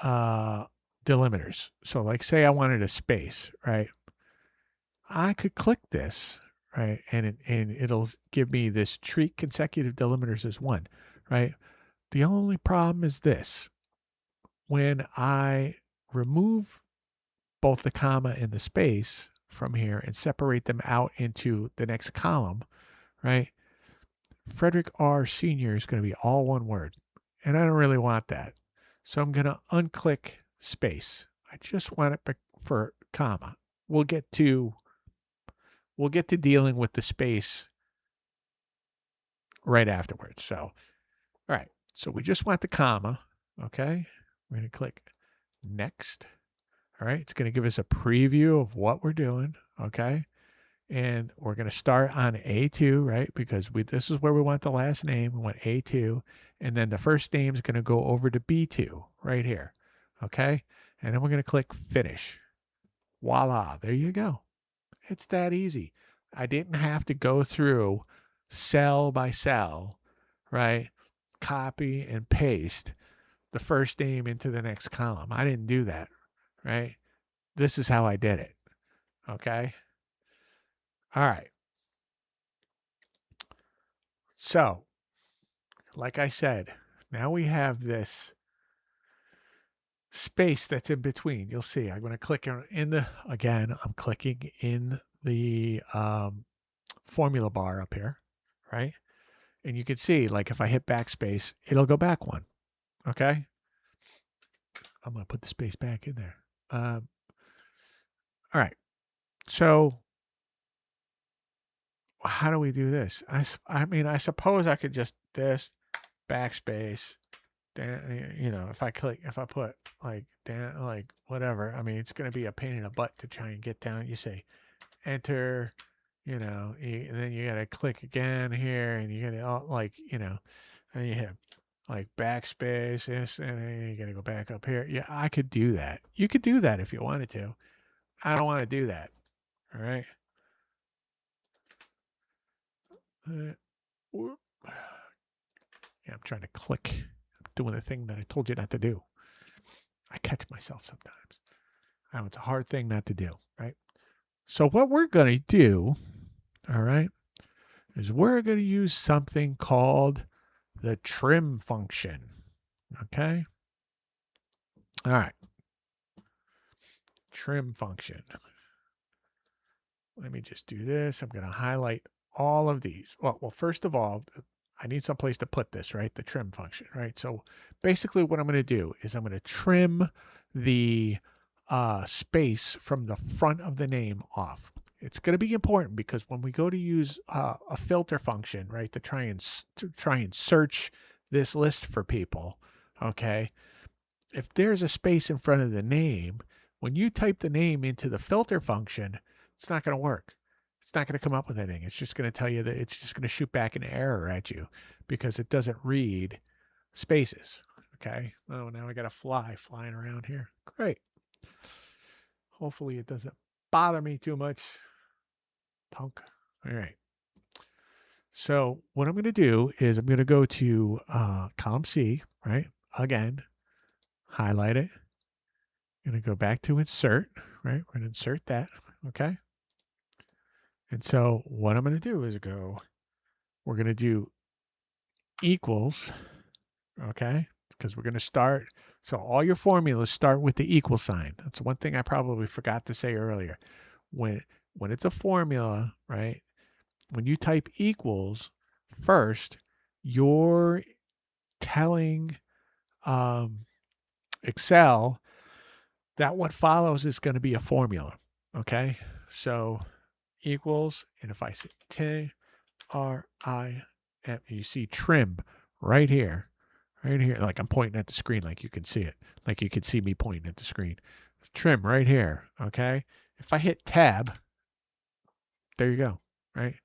delimiters. So like say I wanted a space, right? I could click this, right? And it'll give me this treat consecutive delimiters as one, right? The only problem is this. When I remove both the comma and the space from here and separate them out into the next column, right? Frederick R. Sr. is going to be all one word. And I don't really want that. So I'm going to unclick space. I just want it for comma. We'll get to dealing with the space right afterwards. So, all right. So we just want the comma. Okay. We're going to click next. All right. It's going to give us a preview of what we're doing. Okay. And we're going to start on A2, right? Because this is where we want the last name. We want A2. And then the first name is going to go over to B2 right here. Okay. And then we're going to click finish. Voila. There you go. It's that easy. I didn't have to go through cell by cell, right? Copy and paste the first name into the next column. I didn't do that, right? This is how I did it. Okay. All right. So, like I said, now we have this space that's in between. You'll see. I'm going to click I'm clicking in the formula bar up here, right? And you can see, like if I hit backspace, it'll go back one. Okay. I'm going to put the space back in there. All right. So how do we do this? I mean, I suppose I could just this backspace. You know, if I put like like whatever, I mean, it's going to be a pain in the butt to try and get down. You say enter, you know, and then you got to click again here, and you got to like, you know, and you hit like backspace, this, and then you got to go back up here. Yeah, I could do that. You could do that if you wanted to. I don't want to do that. All right. Whoop. Yeah, I'm trying to click. I'm doing the thing that I told you not to do. I catch myself sometimes. I know it's a hard thing not to do, right? So what we're going to do, all right, is we're going to use something called the trim function. Okay? All right. Trim function. Let me just do this. I'm going to highlight all of these. Well, first of all, I need some place to put this, right? The trim function, right? So basically what I'm going to do is I'm going to trim the space from the front of the name off. It's going to be important because when we go to use a filter function, right, to try and search this list for people, okay, if there's a space in front of the name, when you type the name into the filter function, it's not going to work. It's not going to come up with anything. It's just going to tell you that it's just going to shoot back an error at you because it doesn't read spaces. Okay. Oh, now I got a fly flying around here. Great. Hopefully it doesn't bother me too much. Punk. All right. So what I'm going to do is I'm going to go to column C, right? Again, highlight it. I'm going to go back to insert, right? We're going to insert that. Okay. And so what I'm going to do is we're going to do equals, okay? Because we're going to start. So all your formulas start with the equal sign. That's one thing I probably forgot to say earlier. When it's a formula, right? When you type equals first, you're telling Excel that what follows is going to be a formula. Okay. So equals, and if I say TRIM, you see trim right here, like I'm pointing at the screen, like you can see it, like you can see me pointing at the screen. Trim right here. Okay. If I hit tab, there you go. Right.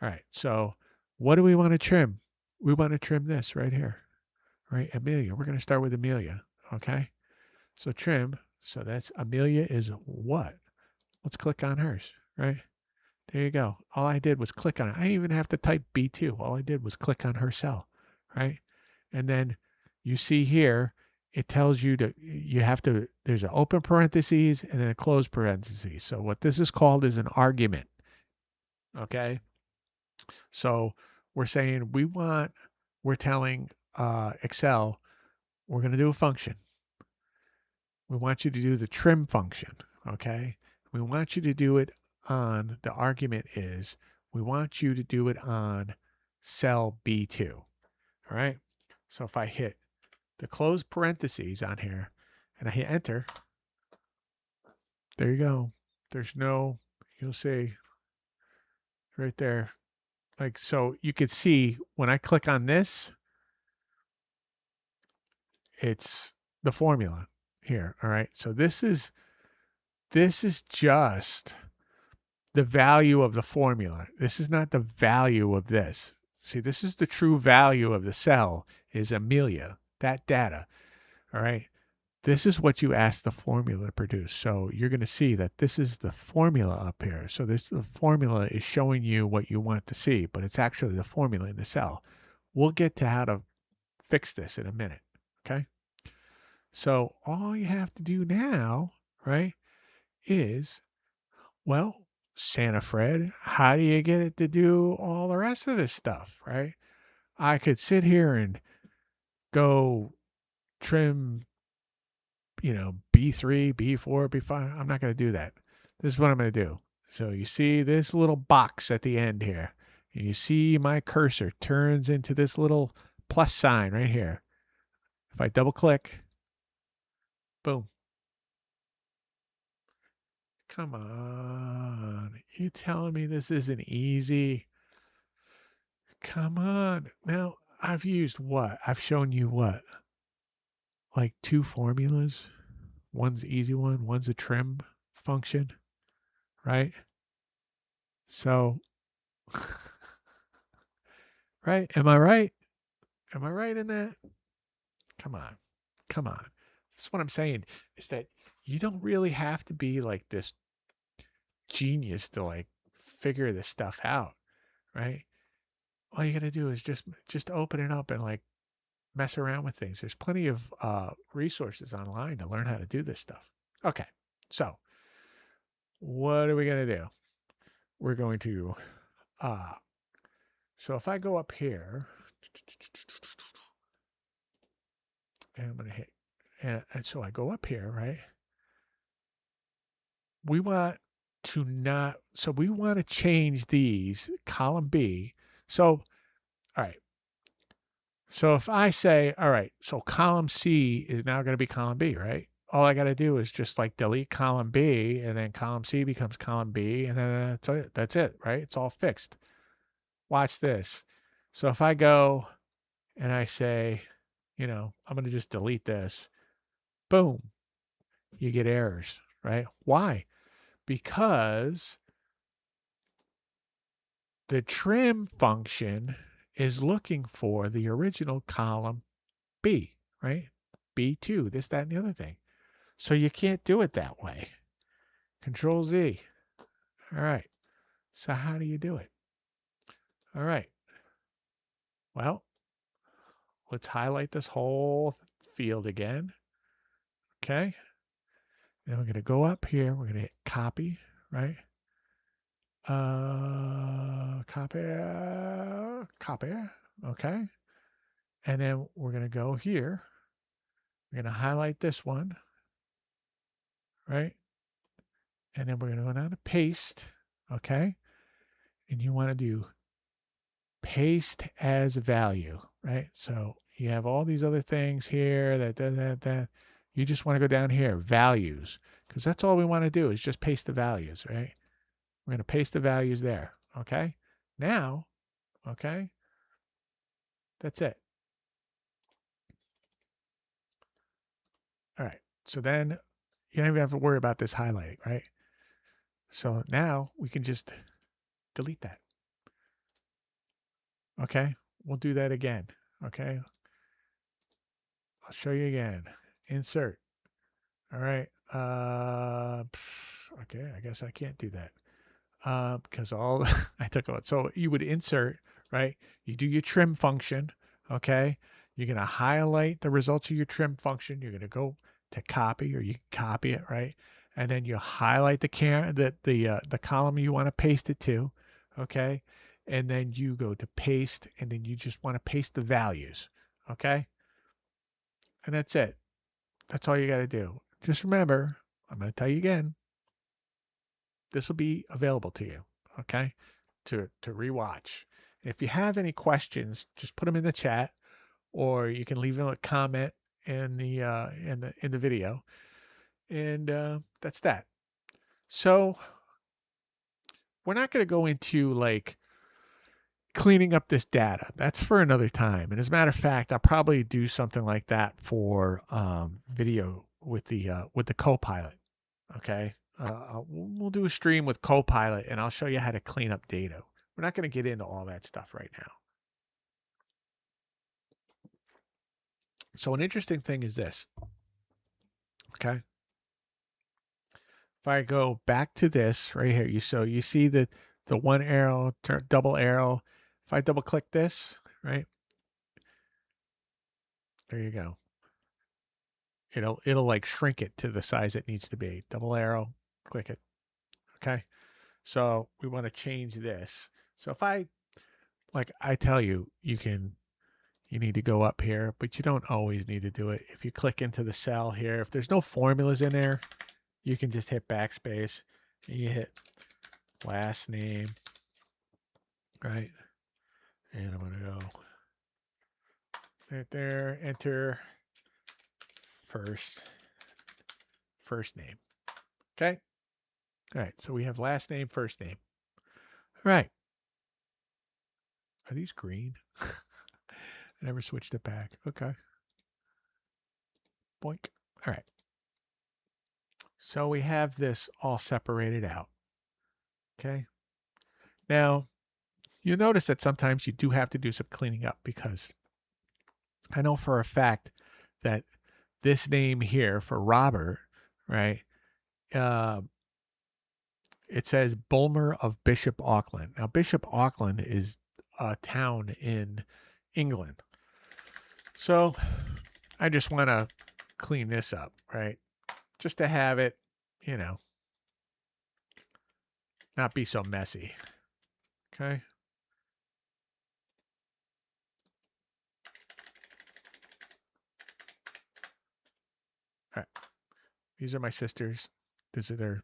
All right. So what do we want to trim? We want to trim this right here. Right. Amelia. We're going to start with Amelia. Okay. So trim. So that's Amelia is what? Let's click on hers. Right. There you go. All I did was click on it. I didn't even have to type B2. All I did was click on her cell, right? And then you see here, it tells you there's an open parentheses and then a closed parentheses. So what this is called is an argument, okay? So we're saying we're telling Excel, we're going to do a function. We want you to do the trim function, okay? We want you to do it on, the argument is, we want you to do it on cell B2, all right? So if I hit the closed parentheses on here and I hit enter, there you go. You'll see right there. Like, so you could see when I click on this, it's the formula here, all right? So this is just the value of the formula. This is not the value of this. See, this is the true value of the cell is Amelia, that data. All right. This is what you ask the formula to produce. So you're going to see that this is the formula up here. So the formula is showing you what you want to see, but it's actually the formula in the cell. We'll get to how to fix this in a minute. Okay. So all you have to do now, right, is, well, Santa Fred, how do you get it to do all the rest of this stuff, right? I could sit here and go trim, B3, B4, B5. I'm not going to do that. This is what I'm going to do. So you see this little box at the end here. And you see my cursor turns into this little plus sign right here. If I double click, boom. Come on. You telling me this isn't easy? Come on. Now, I've used what? I've shown you what? Like 2 formulas. One's easy one, one's a trim function, right? So, right? Am I right? Am I right in that? Come on. Come on. That's what I'm saying is that you don't really have to be like this genius to like figure this stuff out, right? All you got to do is just open it up and like mess around with things. There's plenty of resources online to learn how to do this stuff. Okay. So, what are we going to do? We're going to so if I go up here and I'm going to hit and so I go up here, right? We want we want to change these column B. So, all right. So if I say, all right, so column C is now going to be column B, right? All I got to do is just like delete column B and then column C becomes column B and then that's it. That's it, right? It's all fixed. Watch this. So if I go and I say, I'm going to just delete this, boom, you get errors, right? Why? Because the trim function is looking for the original column B, right? B2, this, that, and the other thing. So you can't do it that way. Control Z. All right. So how do you do it? All right. Well, let's highlight this whole field again. Okay. Then we're going to go up here. We're going to hit copy, right? Copy. Okay. And then we're going to go here. We're going to highlight this one, right? And then we're going to go down to paste. Okay. And you want to do paste as value, right? So you have all these other things here that. You just want to go down here, values, because that's all we want to do is just paste the values, right? We're going to paste the values there. Okay. Now, okay. That's it. All right. So then you don't even have to worry about this highlighting, right? So now we can just delete that. Okay. We'll do that again. Okay. I'll show you again. Insert. All right. Okay. I guess I can't do that. Because all I took out. So you would insert, right? You do your trim function. Okay. You're going to highlight the results of your trim function. You're going to go to copy, or you copy it, right? And then you highlight the column you want to paste it to. Okay. And then you go to paste, and then you just want to paste the values. Okay. And that's it. That's all you got to do. Just remember, I'm going to tell you again, this will be available to you, okay, to rewatch. If you have any questions, just put them in the chat, or you can leave them a comment in the video, and that's that. So we're not going to go into like cleaning up this data. That's for another time. And as a matter of fact, I'll probably do something like that for video with the Copilot. Okay. We'll do a stream with Copilot, and I'll show you how to clean up data. We're not going to get into all that stuff right now. So an interesting thing is this. Okay. If I go back to this right here, you see the one arrow, double arrow. If I double click this, right? There you go. It'll like shrink it to the size it needs to be. Double arrow, click it. Okay. So we want to change this. So if I tell you, you need to go up here, but you don't always need to do it. If you click into the cell here, if there's no formulas in there, you can just hit backspace and you hit last name, right? And I'm going to go right there, enter. first name. Okay. All right. So we have last name, first name. All right. Are these green? I never switched it back. Okay. Boink. All right. So we have this all separated out. Okay. Now, you'll notice that sometimes you do have to do some cleaning up because I know for a fact that this name here for Robert, right? Uh, it says Bulmer of Bishop Auckland. Now, Bishop Auckland is a town in England. So I just want to clean this up, right? Just to have it, not be so messy. Okay. All right. These are my sisters. These are their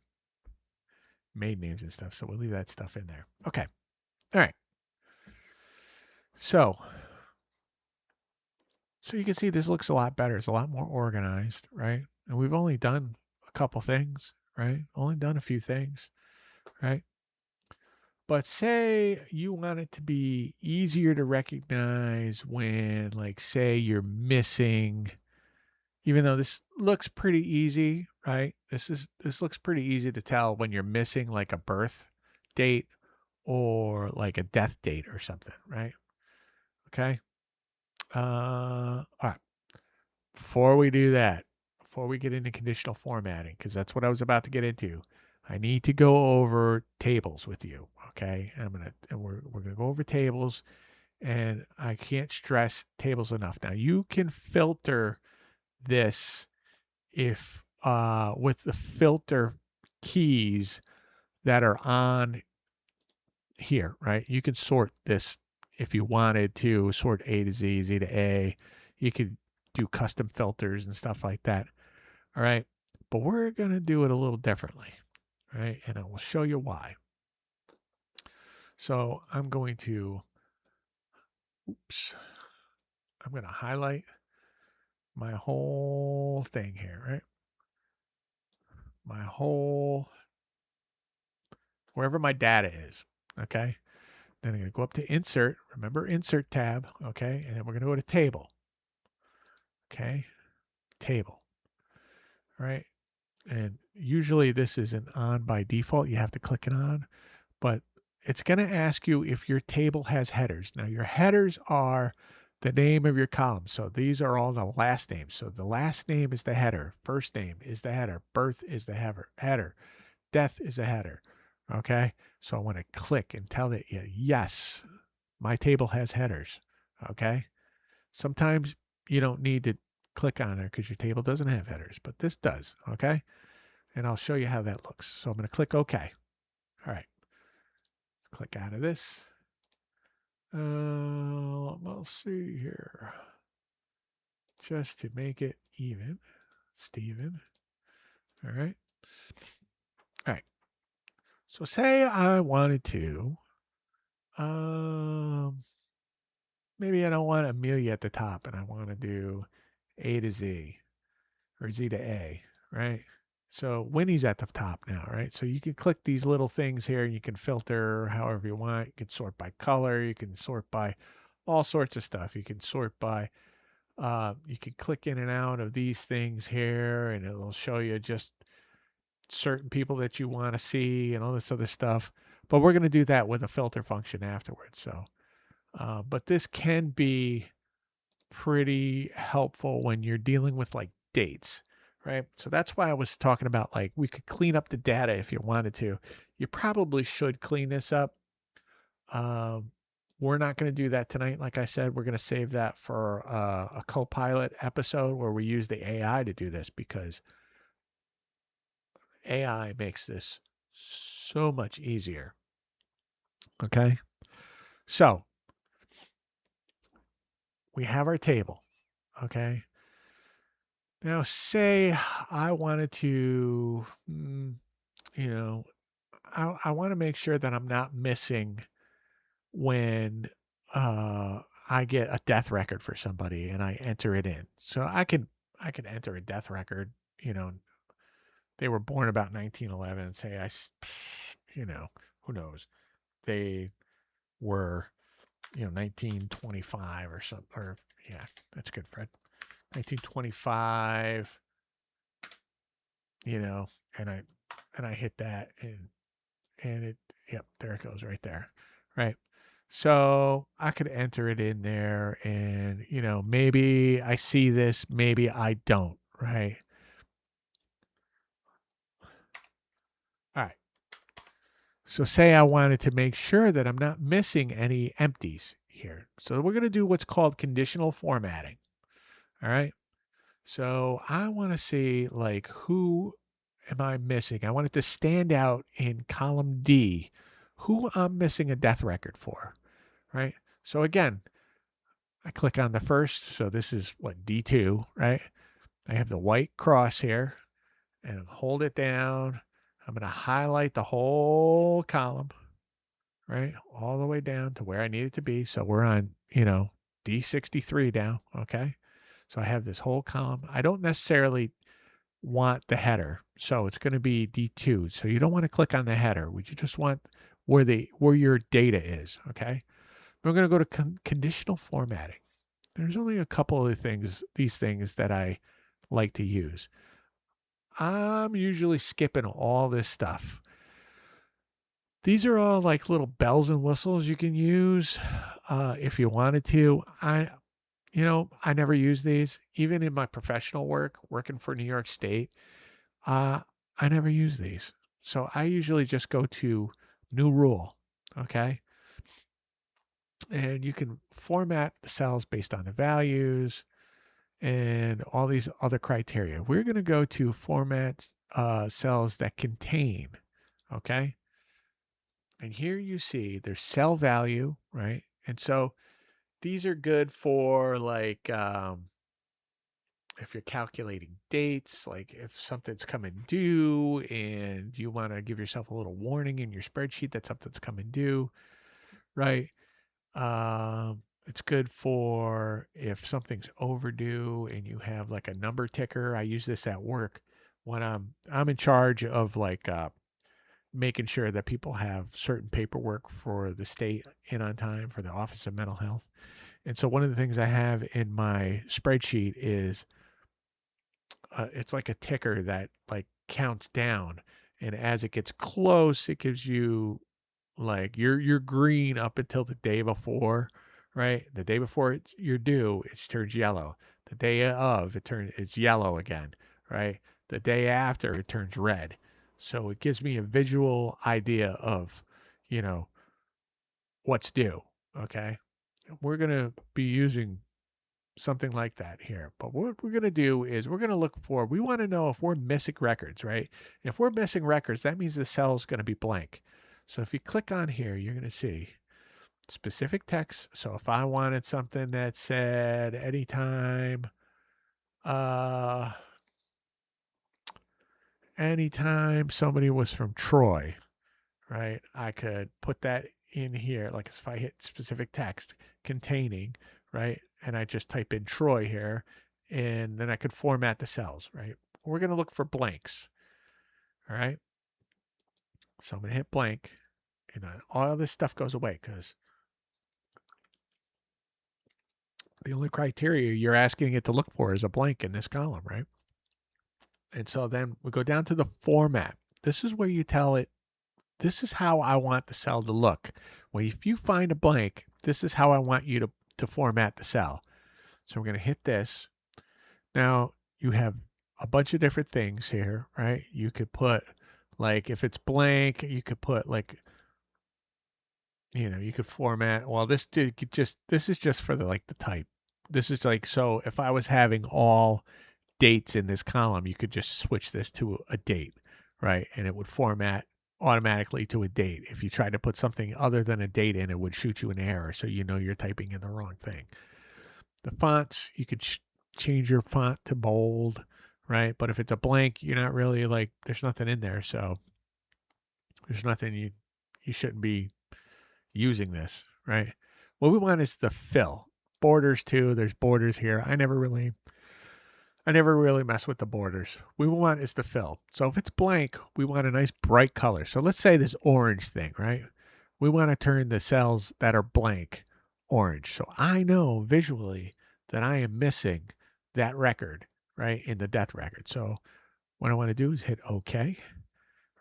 maiden names and stuff. So we'll leave that stuff in there. Okay. All right. So you can see this looks a lot better. It's a lot more organized, right? And we've only done a couple things, right? Only done a few things, right? But say you want it to be easier to recognize when, like, say you're missing, even though this looks pretty easy, right? This looks pretty easy to tell when you're missing like a birth date or like a death date or something, right? Okay. All right. Before we do that, before we get into conditional formatting, because that's what I was about to get into, I need to go over tables with you. Okay. We're gonna go over tables, and I can't stress tables enough. Now you can filter this if with the filter keys that are on here, right? You can sort this if you wanted to sort A to Z, Z to A. You could do custom filters and stuff like that. All right. But we're going to do it a little differently. Right. And I will show you why. So I'm going to, I'm going to highlight my whole thing here, right? My whole, wherever my data is. Okay. Then I'm going to go up to insert. Remember insert tab. Okay. And then we're going to go to table. Okay. Table. All right. And usually this isn't on by default. You have to click it on, but it's going to ask you if your table has headers. Now your headers are the name of your column. So these are all the last names. So the last name is the header. First name is the header. Birth is the header. Death is a header. Okay. So I want to click and tell it, yes, my table has headers. Okay. Sometimes you don't need to click on there because your table doesn't have headers, but this does. Okay. And I'll show you how that looks. So I'm going to click OK. All right. Let's click out of this. We'll see here. Just to make it even. Steven. All right. All right. So say I wanted to, maybe I don't want Amelia at the top and I want to do A to Z or Z to A, right? So Winnie's at the top now, right? So you can click these little things here and you can filter however you want. You can sort by color. You can sort by all sorts of stuff. You can sort by, you can click in and out of these things here and it'll show you just certain people that you want to see and all this other stuff. But we're going to do that with a filter function afterwards. So, but this can be pretty helpful when you're dealing with like dates, right? So that's why I was talking about like we could clean up the data if you wanted to. You probably should clean this up. We're not going to do that tonight. Like I said, we're going to save that for a co-pilot episode where we use the AI to do this because AI makes this so much easier. Okay. So we have our table. Okay. Now, say I wanted to, I want to make sure that I'm not missing when I get a death record for somebody and I enter it in. So I can I could enter a death record, you know, they were born about 1911 and say, you know, who knows? They were, 1925 or something, or yeah, that's good, Fred. 1925, and I hit that and it, yep, there it goes right there. Right. So I could enter it in there and, maybe I see this, maybe I don't. Right. All right. So say I wanted to make sure that I'm not missing any empties here. So we're going to do what's called conditional formatting. All right. So I want to see like who am I missing? I want it to stand out in column D, who I'm missing a death record for. Right. So again, I click on the first. So this is what, D2, right? I have the white cross here and hold it down. I'm going to highlight the whole column, right? All the way down to where I need it to be. So we're on, D63 now. Okay. So I have this whole column. I don't necessarily want the header. So it's going to be D2. So you don't want to click on the header. You just want where your data is. Okay. We're going to go to conditional formatting. There's only a couple of these things that I like to use. I'm usually skipping all this stuff. These are all like little bells and whistles you can use if you wanted to. I never use these. Even in my professional work, working for New York State, I never use these. So I usually just go to new rule. Okay. And you can format the cells based on the values and all these other criteria. We're going to go to format cells that contain. Okay. And here you see there's cell value, right? And so these are good for like if you're calculating dates, like if something's coming due and you want to give yourself a little warning in your spreadsheet that something's coming due, right? It's good for if something's overdue and you have like a number ticker. I use this at work when I'm in charge of like making sure that people have certain paperwork for the state in on time for the Office of Mental Health. And so one of the things I have in my spreadsheet is it's like a ticker that like counts down, and as it gets close, it gives you like you're green up until the day before, right? The day before you're due, it turns yellow. The day of it's yellow again, right? The day after it turns red. So it gives me a visual idea of, what's due. Okay. We're going to be using something like that here. But what we're going to do is we want to know if we're missing records, right? If we're missing records, that means the cell is going to be blank. So if you click on here, you're going to see specific text. So if I wanted something that said anytime somebody was from Troy, right? I could put that in here. Like if I hit specific text containing, right? And I just type in Troy here, and then I could format the cells, right? We're going to look for blanks. All right. So I'm going to hit blank, and then all this stuff goes away because the only criteria you're asking it to look for is a blank in this column, right? And so then we go down to the format. This is where you tell it, this is how I want the cell to look. Well, if you find a blank, this is how I want you to format the cell. So we're going to hit this. Now you have a bunch of different things here, right? You could put like, if it's blank, you could put like, you could format. Well, this is just for the type. This is like, so if I was having all dates in this column, you could just switch this to a date, right? And it would format automatically to a date. If you tried to put something other than a date in, it would shoot you an error. So you're typing in the wrong thing. The fonts, you could change your font to bold, right? But if it's a blank, you're not really like, there's nothing in there. So there's nothing you shouldn't be using this, right? What we want is the fill. Borders too. There's borders here. I never really I never really mess with the borders. We want is the fill. So if it's blank, we want a nice bright color. So let's say this orange thing, right? We want to turn the cells that are blank orange. So I know visually that I am missing that record, right, in the death record. So what I want to do is hit OK,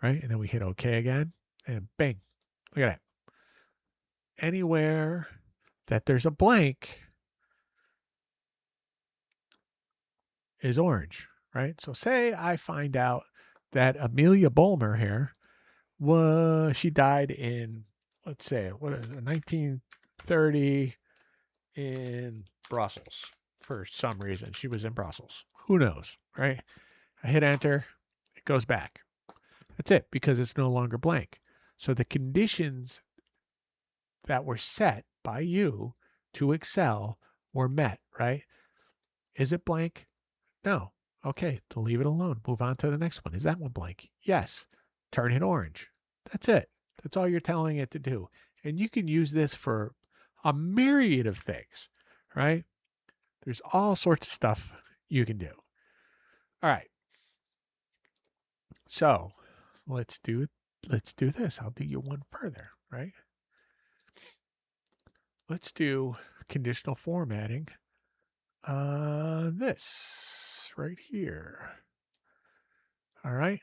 right? And then we hit OK again, and bing. Look at that. Anywhere that there's a blank is orange, right? So say I find out that Amelia Bulmer here she died in, let's say, what is it, 1930 in Brussels for some reason. She was in Brussels. Who knows, right? I hit enter, it goes back. That's it, because it's no longer blank. So the conditions that were set by you to Excel were met, right? Is it blank? No. Okay, to leave it alone. Move on to the next one. Is that one blank? Yes. Turn it orange. That's it. That's all you're telling it to do. And you can use this for a myriad of things, right? There's all sorts of stuff you can do. All right. So let's do this. I'll do you one further, right? Let's do conditional formatting on this right here. All right.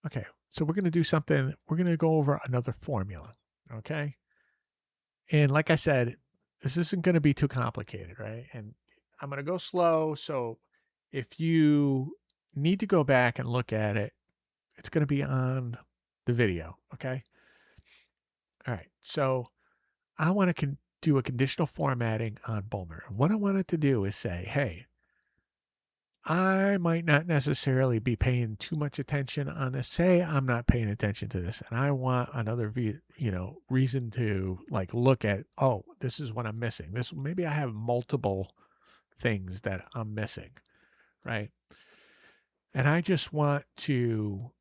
Okay. So we're going to do something. We're going to go over another formula. Okay. And like I said, this isn't going to be too complicated, right? And I'm going to go slow. So if you need to go back and look at it, it's going to be on the video. Okay. All right. So I want to do a conditional formatting on Bulmer. And what I want it to do is say, hey, I might not necessarily be paying too much attention on this. Say I'm not paying attention to this, and I want another, reason to like look at. Oh, this is what I'm missing. This maybe I have multiple things that I'm missing, right? And I just want to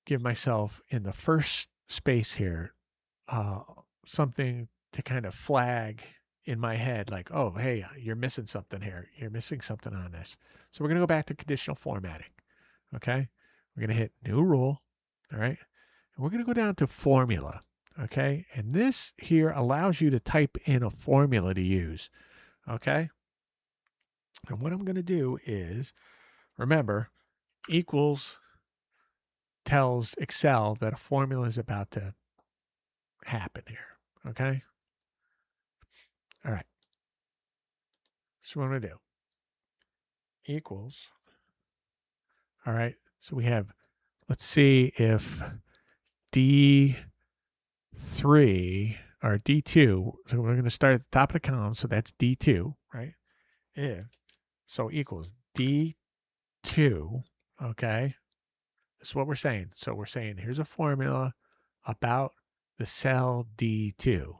give myself in the first space here something to kind of flag in my head, like, oh, hey, you're missing something here. You're missing something on this. So we're going to go back to conditional formatting. Okay. We're going to hit new rule. All right. And we're going to go down to formula. Okay. And this here allows you to type in a formula to use. Okay. And what I'm going to do is remember, equals tells Excel that a formula is about to happen here. Okay. All right. So what I'm going to do, equals. All right. So we have, let's see if D3 or D2. So we're going to start at the top of the column. So that's D2, right? If so equals D2. Okay. This is what we're saying. So we're saying here's a formula about the cell D2.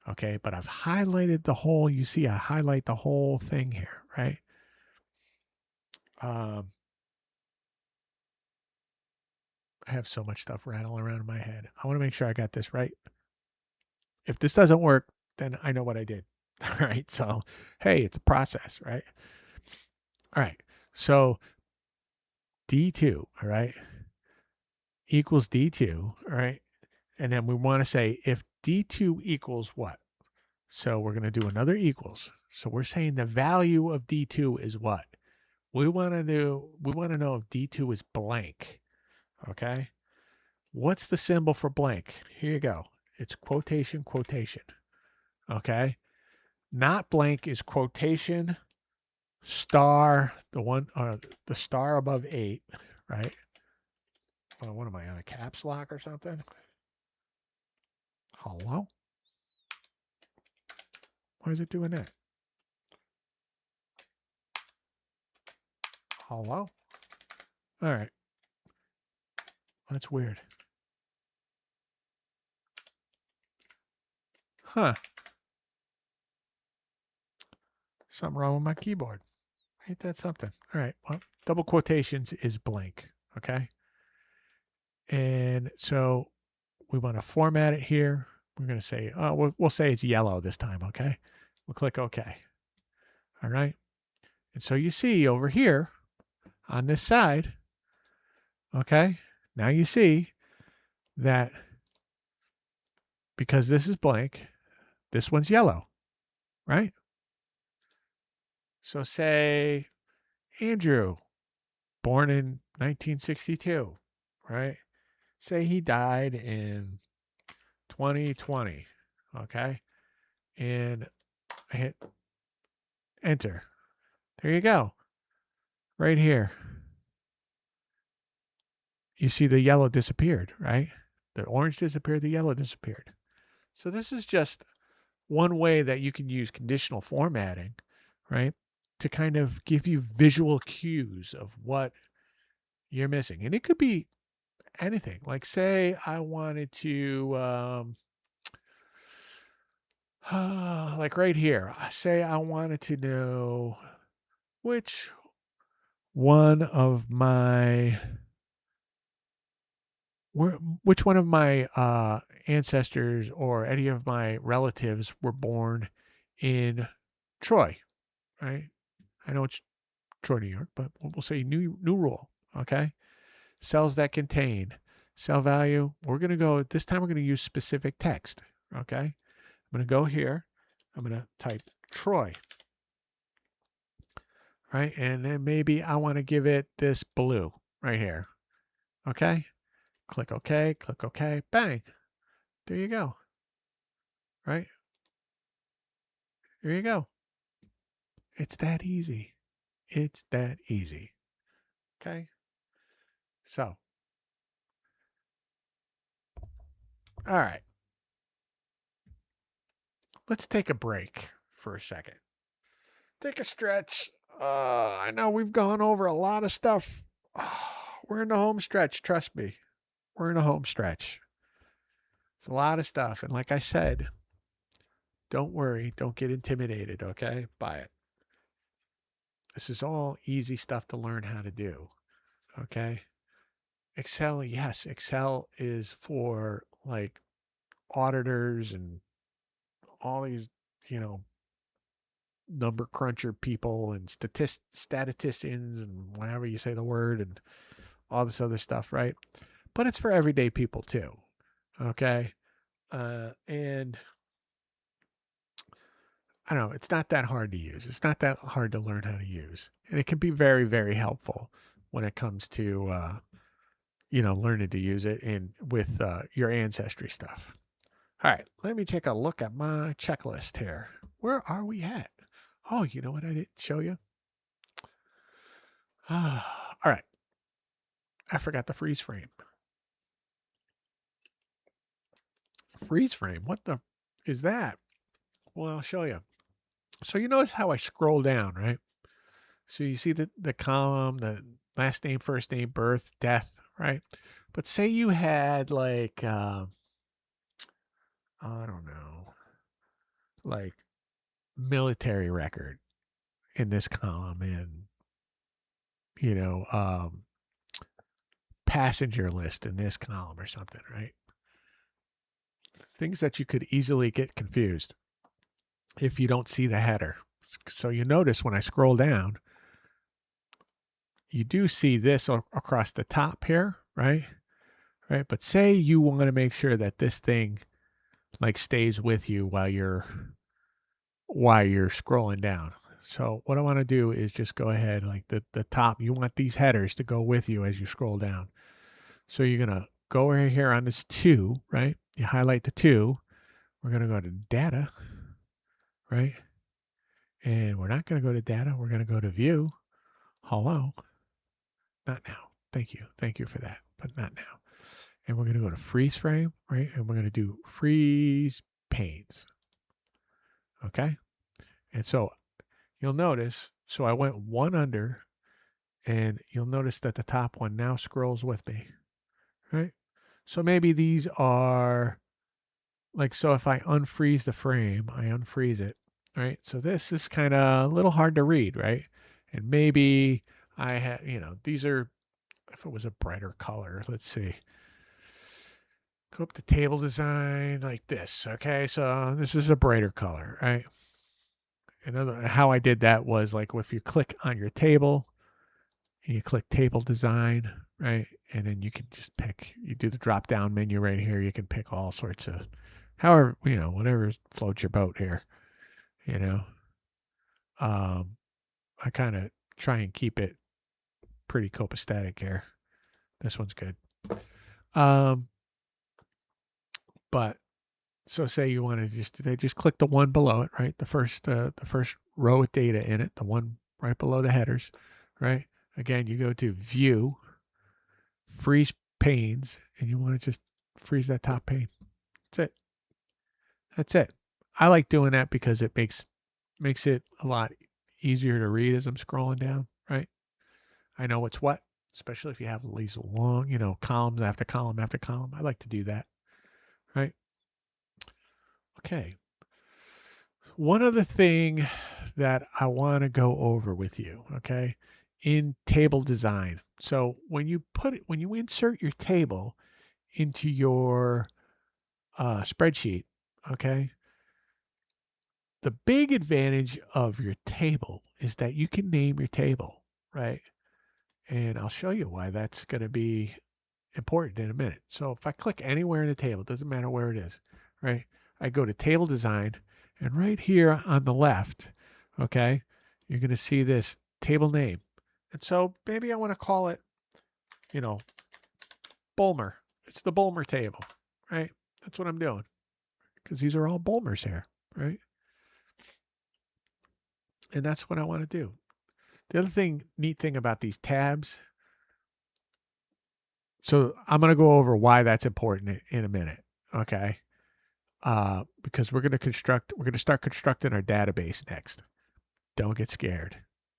Okay. But I've highlighted the whole, you see, I highlight the whole thing here, right? I have so much stuff rattling around in my head. I want to make sure I got this right. If this doesn't work, then I know what I did. All right. So, hey, it's a process, right? All right. So D2, all right, equals D2, all right. And then we want to say if D2 equals what? So we're going to do another equals. So we're saying the value of D2 is what? We want to know if D2 is blank. Okay. What's the symbol for blank? Here you go. It's quotation, quotation. Okay. Not blank is quotation, star, the star above 8, right? Oh, what am I on a caps lock or something? Hello? Why is it doing that? Hello? All right. That's weird. Huh. Something wrong with my keyboard. Ain't that something? All right. Well, double quotations is blank. Okay. And so we want to format it here. We're going to say, we'll say it's yellow this time. Okay. We'll click OK. All right. And so you see over here on this side, okay, now you see that because this is blank, this one's yellow, right? So say Andrew, born in 1962, right? Say he died in 2020, okay? And I hit enter. There you go. Right here. You see the yellow disappeared, right? The orange disappeared, the yellow disappeared. So this is just one way that you can use conditional formatting, right? To kind of give you visual cues of what you're missing. And it could be anything. Like say I wanted to like right here, say I wanted to know which one of my which one of my ancestors or any of my relatives were born in Troy, right? I know it's Troy, New York, but we'll say new rule, okay? Cells that contain cell value. We're going to go, this time we're going to use specific text, okay? I'm going to go here. I'm going to type Troy, right? And then maybe I want to give it this blue right here, okay? Click OK, click OK, bang. There you go, right? There you go. It's that easy. It's that easy. Okay. So, all right. Let's take a break for a second. Take a stretch. I know we've gone over a lot of stuff. We're in the home stretch. Trust me. We're in the home stretch. It's a lot of stuff. And like I said, don't worry. Don't get intimidated, okay, by it. This is all easy stuff to learn how to do, okay? Excel, yes, Excel is for like auditors and all these, you know, number cruncher people and statisticians and whatever you say the word and all this other stuff, right? But it's for everyday people too. Okay. And I don't know, it's not that hard to use. It's not that hard to learn how to use. And it can be very, very helpful when it comes to, learning to use it in with your ancestry stuff. All right, let me take a look at my checklist here. Where are we at? Oh, you know what I didn't show you? All right, I forgot the freeze frame. Freeze frame, what the is that? Well, I'll show you. So you notice how I scroll down, right? So you see the column, the last name, first name, birth, death, right? But say you had like, I don't know, like military record in this column and, you know, passenger list in this column or something, right? Things that you could easily get confused if you don't see the header. So you notice when I scroll down, you do see this across the top here, right? Right. But say you want to make sure that this thing like stays with you while you're scrolling down. So what I want to do is just go ahead, like the top, you want these headers to go with you as you scroll down. So you're going to go right here on this 2, right? You highlight the 2. We're going to go to data, right? And we're not going to go to data. We're going to go to view. Hello. Not now. Thank you. Thank you for that, but not now. And we're going to go to freeze frame, right? And we're going to do freeze panes. Okay. And so you'll notice, so I went one under and you'll notice that the top one now scrolls with me, right? So maybe these are like, so if I unfreeze the frame, I unfreeze it, right? So this is kind of a little hard to read, right? And maybe I had, these are, if it was a brighter color, let's see. Go up to table design like this. Okay. So this is a brighter color, right? How I did that was like if you click on your table and you click table design, right? And then you can just pick, you do the drop down menu right here. You can pick all sorts of, however, whatever floats your boat here, you know. I kind of try and keep it pretty copacetic here. This one's good. But so say you want to just click the one below it, right? The first row of data in it, the one right below the headers, right? Again, you go to view, freeze panes, and you want to just freeze that top pane. That's it. That's it. I like doing that because it makes it a lot easier to read as I'm scrolling down, right? I know what's what, especially if you have these long, columns after column after column. I like to do that, right? Okay. One other thing that I want to go over with you, okay, in table design. So when you insert your table into your spreadsheet, okay, the big advantage of your table is that you can name your table, right? And I'll show you why that's going to be important in a minute. So if I click anywhere in the table, it doesn't matter where it is, right? I go to table design, and right here on the left, okay, you're going to see this table name. And so maybe I want to call it, Bulmer. It's the Bulmer table, right? That's what I'm doing because these are all Bulmers here, right? And that's what I want to do. The other neat thing about these tabs, so I'm going to go over why that's important in a minute, okay? Because we're going to start constructing our database next. Don't get scared.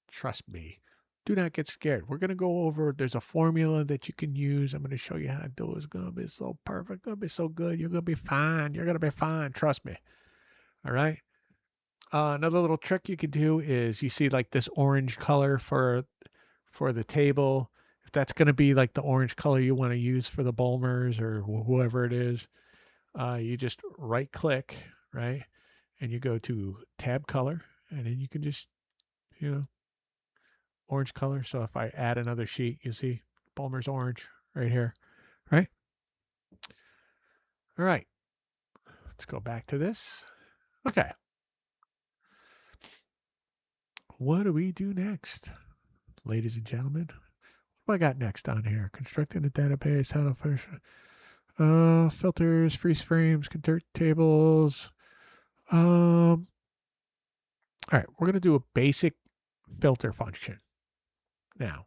Trust me. Do not get scared. We're going to go over, there's a formula that you can use. I'm going to show you how to do it. It's going to be so perfect. It's going to be so good. You're going to be fine. You're going to be fine. Trust me. All right. Another little trick you could do is you see like this orange color for the table. If that's going to be like the orange color you want to use for the Bulmers or whoever it is, you just right click, right? And you go to tab color, and then you can just, orange color. So if I add another sheet, you see Bulmer's orange right here, right? All right. Let's go back to this. Okay. What do we do next, ladies and gentlemen? What do I got next on here? Constructing a database, how to filters, freeze frames, convert tables. All right, we're going to do a basic filter function now.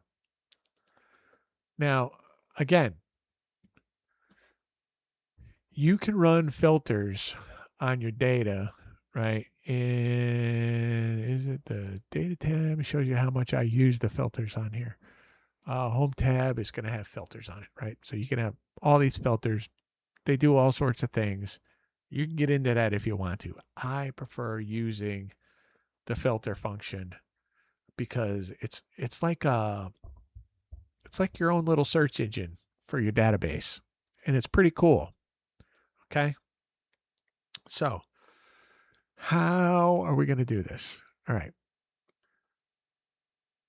Now, again, you can run filters on your data, right? And is it the data tab? It shows you how much I use the filters on here. Home tab is going to have filters on it, right? So you can have all these filters. They do all sorts of things. You can get into that if you want to. I prefer using the filter function because it's like your own little search engine for your database, and it's pretty cool. Okay. So how are we going to do this? All right.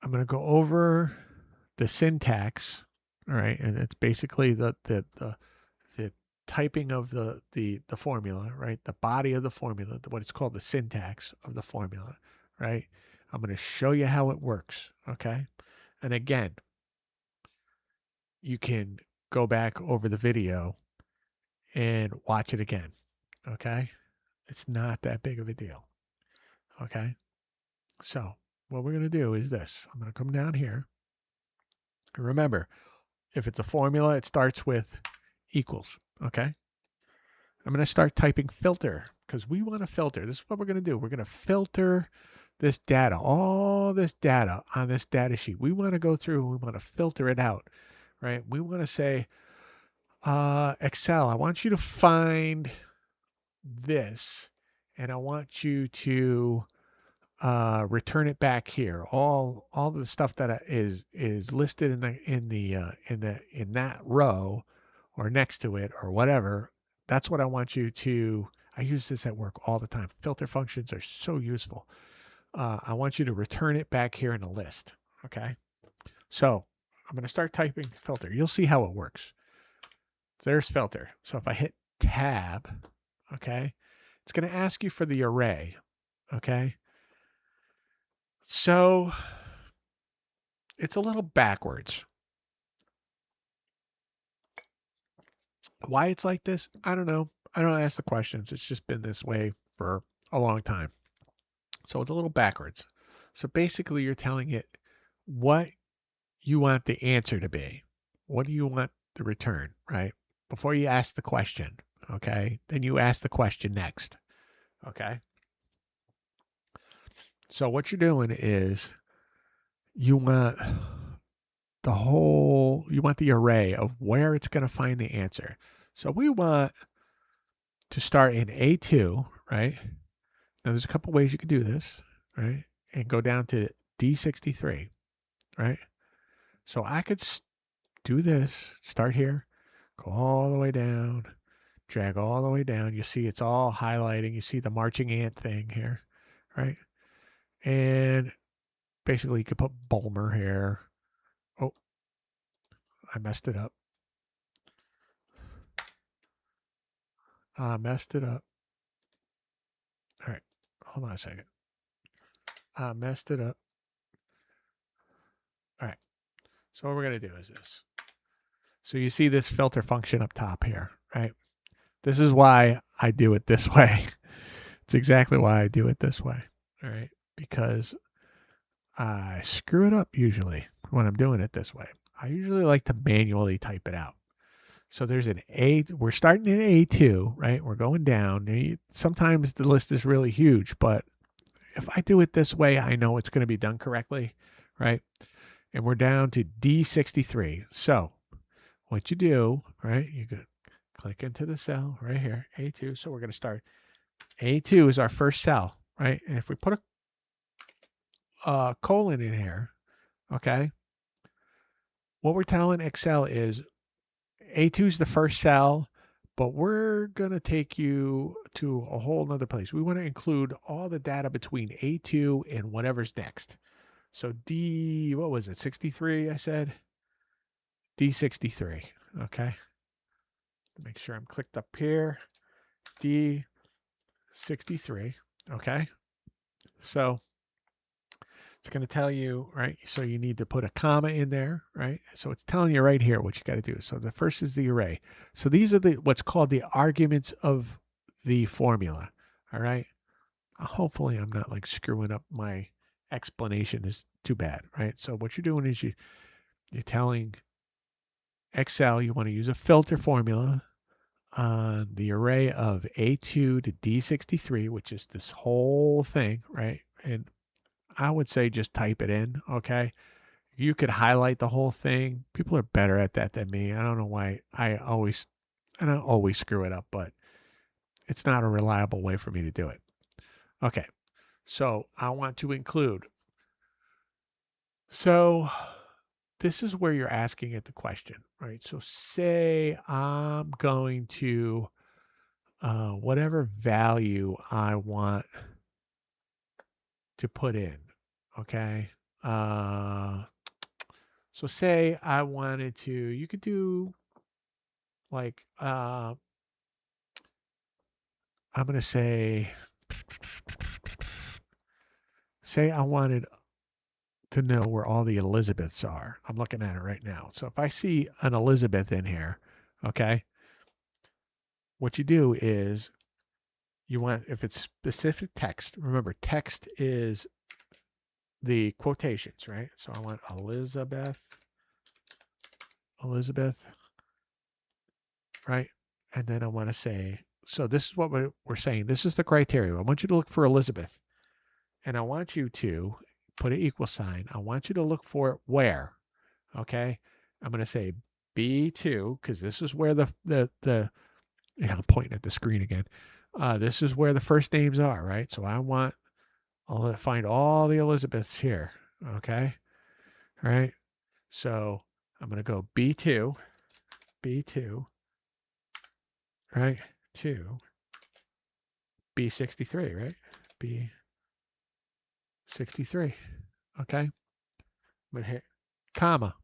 I'm going to go over the syntax. All right. And it's basically the typing of the formula, right? The body of the formula, what it's called the syntax of the formula, right? I'm going to show you how it works. Okay. And again, you can go back over the video and watch it again. Okay. It's not that big of a deal. Okay. So what we're going to do is this. I'm going to come down here. And remember, if it's a formula, it starts with equals. Okay. I'm going to start typing filter because we want to filter. This is what we're going to do. We're going to filter this data, all this data on this data sheet. We want to go through and we want to filter it out, right? We want to say, Excel, I want you to find this and I want you to return it back here. All the stuff that is listed in that row or next to it or whatever. That's what I want you to. I use this at work all the time. Filter functions are so useful. I want you to return it back here in a list. Okay. So I'm going to start typing filter. You'll see how it works. There's filter. So if I hit tab, okay, it's going to ask you for the array. Okay. So it's a little backwards. Why it's like this, I don't know. I don't ask the questions. It's just been this way for a long time. So it's a little backwards. So basically, you're telling it what you want the answer to be. What do you want the return, right? Before you ask the question, okay? Then you ask the question next, okay? So what you're doing is you want you want the array of where it's going to find the answer. So we want to start in A2, right? Now there's a couple ways you could do this, right? And go down to D63, right? So I could do this, start here, go all the way down, drag all the way down. You see it's all highlighting. You see the marching ant thing here, right? And basically you could put Bulmer here. Oh, I messed it up. I messed it up. All right, hold on a second. I messed it up. All right, so what we're going to do is this. So you see this filter function up top here, right? This is why I do it this way. It's exactly why I do it this way, all right? Because I screw it up usually when I'm doing it this way. I usually like to manually type it out. So there's an A, we're starting in A2, right? We're going down. Sometimes the list is really huge, but if I do it this way, I know it's going to be done correctly, right? And we're down to D63. So what you do, right? You could click into the cell right here, A2. So we're going to start. A2 is our first cell, right? And if we put a colon in here, okay, what we're telling Excel is A2 is the first cell, but we're going to take you to a whole nother place. We want to include all the data between A2 and whatever's next. So what was it, 63, I said? D63, okay. Make sure I'm clicked up here. D63, okay. So it's going to tell you, right? So you need to put a comma in there, right? So it's telling you right here what you got to do. So the first is the array. So these are what's called the arguments of the formula, all right? Hopefully I'm not like screwing up my explanation is too bad, right? So what you're doing is you're telling Excel you want to use a filter formula on the array of A2 to D63, which is this whole thing, right? And I would say just type it in, okay? You could highlight the whole thing. People are better at that than me. I don't know why I always screw it up, but it's not a reliable way for me to do it. Okay, so I want to include. So this is where you're asking it the question, right? So say I'm going to whatever value I want to put in, okay? So say I wanted to, you could do like, I'm going to say I wanted to know where all the Elizabeths are. I'm looking at it right now. So if I see an Elizabeth in here, okay, what you do is you want, if it's specific text, remember text is the quotations, right? So I want Elizabeth, right? And then I want to say, so this is what we're saying. This is the criteria. I want you to look for Elizabeth. And I want you to put an equal sign. I want you to look for it where? Okay. I'm going to say B2 because this is where I'm pointing at the screen again. This is where the first names are, right? So I'll find all the Elizabeths here. Okay. All right. So I'm going to go B2, right? 2, B63, right? 63. Okay. I'm going to hit comma.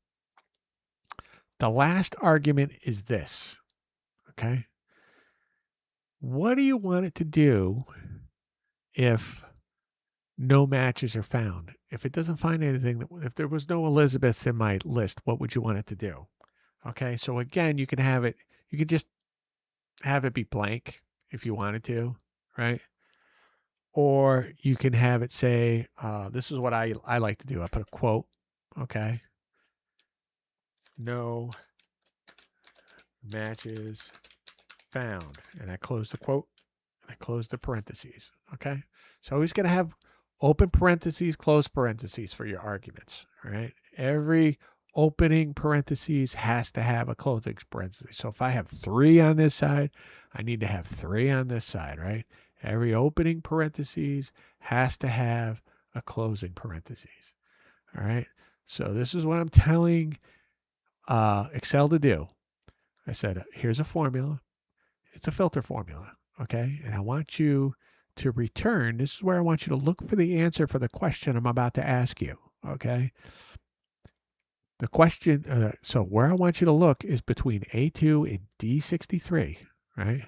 The last argument is this. Okay. What do you want it to do if no matches are found? If it doesn't find anything, if there was no Elizabeths in my list, what would you want it to do? Okay. So again, you could just have it be blank if you wanted to, right? Or you can have it say, this is what I like to do. I put a quote. Okay. No matches found. And I close the quote. And I close the parentheses. Okay. So always going to have open parentheses, close parentheses for your arguments. Right. Every opening parentheses has to have a closing parenthesis. So if I have 3 on this side, I need to have 3 on this side. Right. Every opening parentheses has to have a closing parentheses. All right. So this is what I'm telling Excel to do. I said, here's a formula. It's a filter formula. Okay. And I want you to return. This is where I want you to look for the answer for the question I'm about to ask you. Okay. The question, so where I want you to look is between A2 and D63. Right.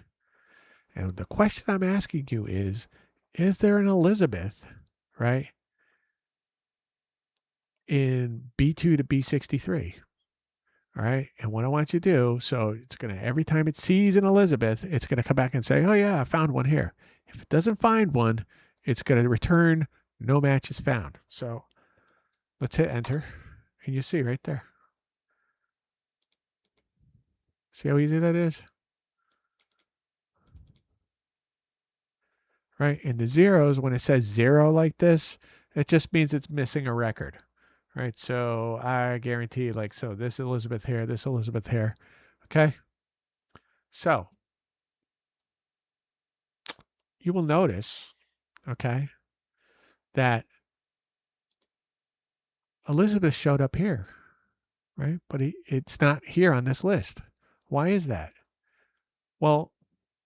And the question I'm asking you is there an Elizabeth, right, in B2 to B63? All right. And what I want you to do, so it's going to, every time it sees an Elizabeth, it's going to come back and say, oh, yeah, I found one here. If it doesn't find one, it's going to return no matches found. So let's hit enter. And you see right there. See how easy that is? Right. And the zeros, when it says 0 like this, it just means it's missing a record. Right. So I guarantee, like, so this Elizabeth here, this Elizabeth here. Okay. So you will notice, okay, that Elizabeth showed up here, right? But it's not here on this list. Why is that? Well,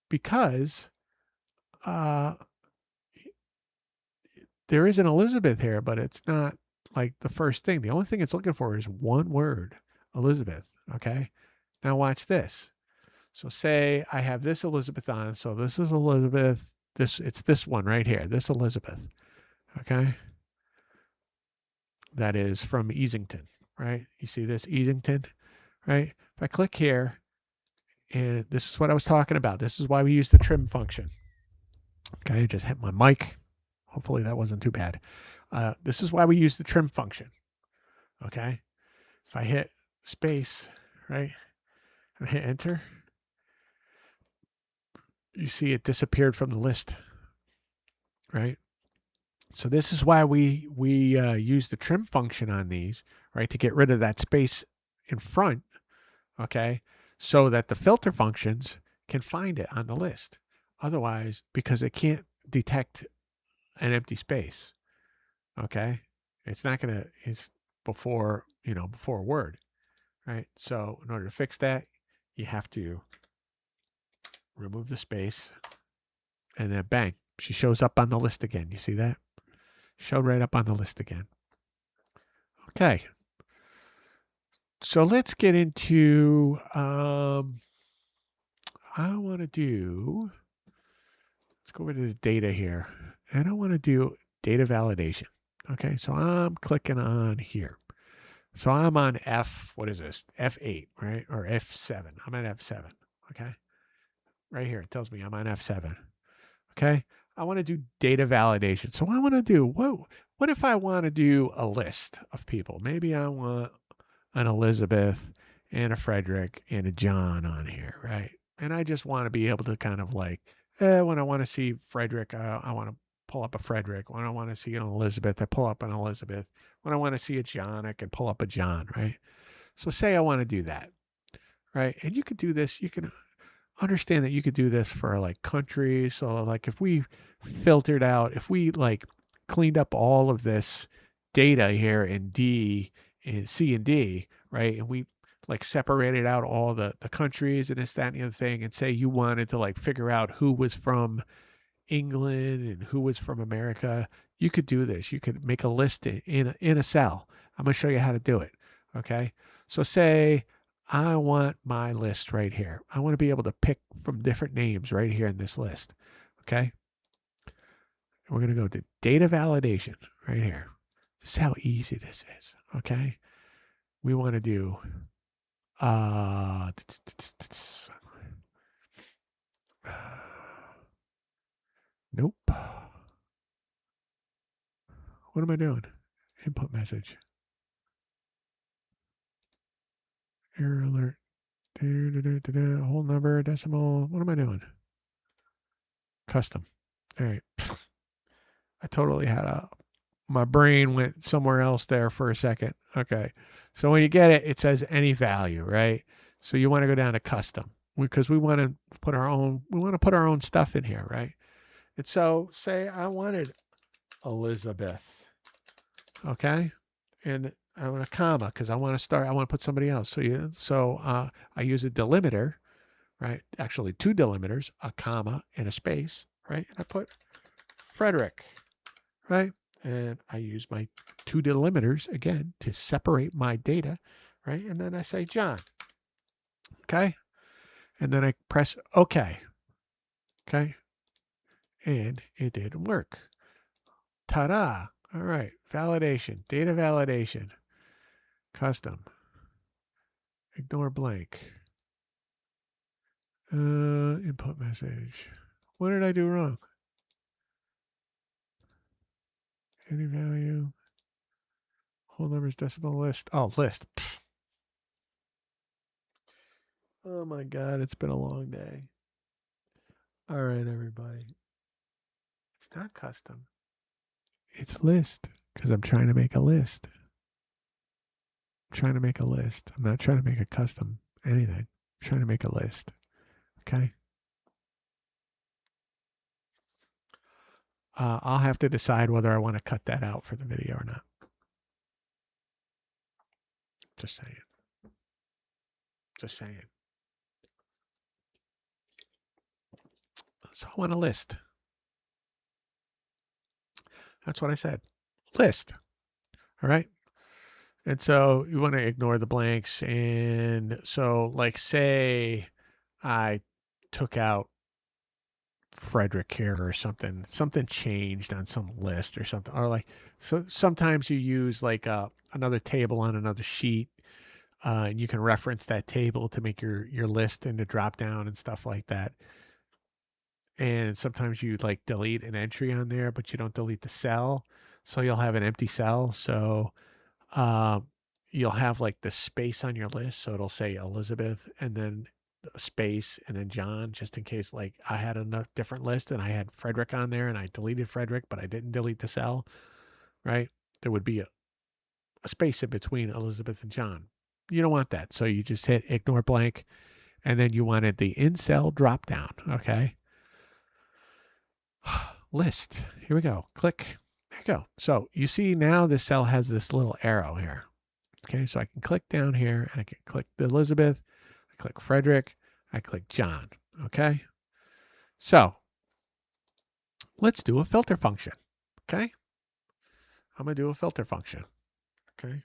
because there is an Elizabeth here, but it's not like the first thing. The only thing it's looking for is one word, Elizabeth. Okay. Now watch this. So say I have this Elizabeth on. So this is Elizabeth. It's this one right here. This Elizabeth. Okay. That is from Easington, right? You see this Easington, right? If I click here, and this is what I was talking about. This is why we use the trim function. Okay, I just hit my mic. Hopefully that wasn't too bad. This is why we use the trim function. Okay, if I hit space, right, and hit enter, you see it disappeared from the list, right? So this is why we use the trim function on these, right, to get rid of that space in front, okay, so that the filter functions can find it on the list. Otherwise, because it can't detect an empty space, okay, it's not going to, it's before a word, right? So in order to fix that, you have to remove the space, and then bang, she shows up on the list again. You see that? Showed right up on the list again. Okay. So let's get into, I want to do, let's go over to the data here. And I want to do data validation. Okay. So I'm clicking on here. So I'm on what is this? F8, right? Or F7. I'm at F7. Okay. Right here. It tells me I'm on F7. Okay. I want to do data validation. So I want to do, what if I want to do a list of people? Maybe I want an Elizabeth and a Frederick and a John on here, right? And I just want to be able to kind of like, when I want to see Frederick, I want to pull up a Frederick. When I want to see an Elizabeth, I pull up an Elizabeth. When I want to see a John, I can pull up a John, right? So say I want to do that, right? And you could do this, you can understand that you could do this for like countries. So like if we filtered out, if we like cleaned up all of this data here in C and D, right? And we like separated out all the countries and this, that, and the other thing, and say you wanted to like figure out who was from England and who was from America, you could do this. You could make a list in a cell. I'm going to show you how to do it. Okay. So say I want my list right here. I want to be able to pick from different names right here in this list. Okay. We're going to go to data validation right here. This is how easy this is. Okay. We want to do, nope. What am I doing? Input message. Error alert. Whole number, decimal. What am I doing? Custom. All right. I totally had my brain went somewhere else there for a second. Okay. So when you get it, it says any value, right? So you want to go down to custom because we want to put our own stuff in here, right? And so say I wanted Elizabeth. Okay. And I want a comma because I want to put somebody else. So I use a delimiter, right? Actually, two delimiters, a comma and a space, right? And I put Frederick, right? And I use my two delimiters again to separate my data, right? And then I say John, okay? And then I press OK, okay? And it didn't work. Ta-da! All right, validation, data validation, custom, ignore blank, input message. What did I do wrong? Any value, whole numbers, decimal list. Oh, list. Pfft. Oh my God, it's been a long day. All right, everybody. It's not custom. It's list because I'm trying to make a list. I'm trying to make a list. I'm not trying to make a custom anything. I'm trying to make a list. Okay. I'll have to decide whether I want to cut that out for the video or not. Just saying. Just saying. So I want a list. That's what I said. List. All right. And so you want to ignore the blanks. And so, like, say I took out Frederick here or something changed on some list or something, or like, so sometimes you use like another table on another sheet, and you can reference that table to make your list into drop down and stuff like that. And sometimes you like delete an entry on there, but you don't delete the cell, so you'll have an empty cell. So you'll have like the space on your list, so it'll say Elizabeth and then a space and then John, just in case like I had a different list and I had Frederick on there and I deleted Frederick, but I didn't delete the cell, right? There would be a space in between Elizabeth and John. You don't want that, so you just hit ignore blank, and then you wanted the in cell drop down. Okay. List. Here we go. Click. There you go. So you see now this cell has this little arrow here. Okay, so I can click down here and I can click Elizabeth, I click Frederick, I click John. Okay, so let's do a filter function. Okay, I'm going to do a filter function. Okay,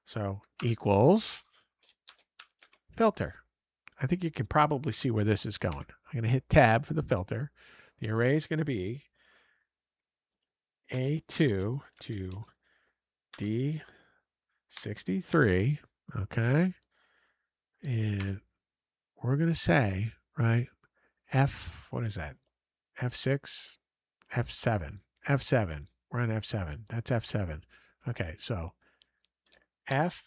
so equals filter. I think you can probably see where this is going. I'm going to hit tab for the filter. The array is going to be A2 to D63. Okay, and we're going to say, right, what is that? F6, F7, F7. We're on F7. That's F7. Okay, so F7,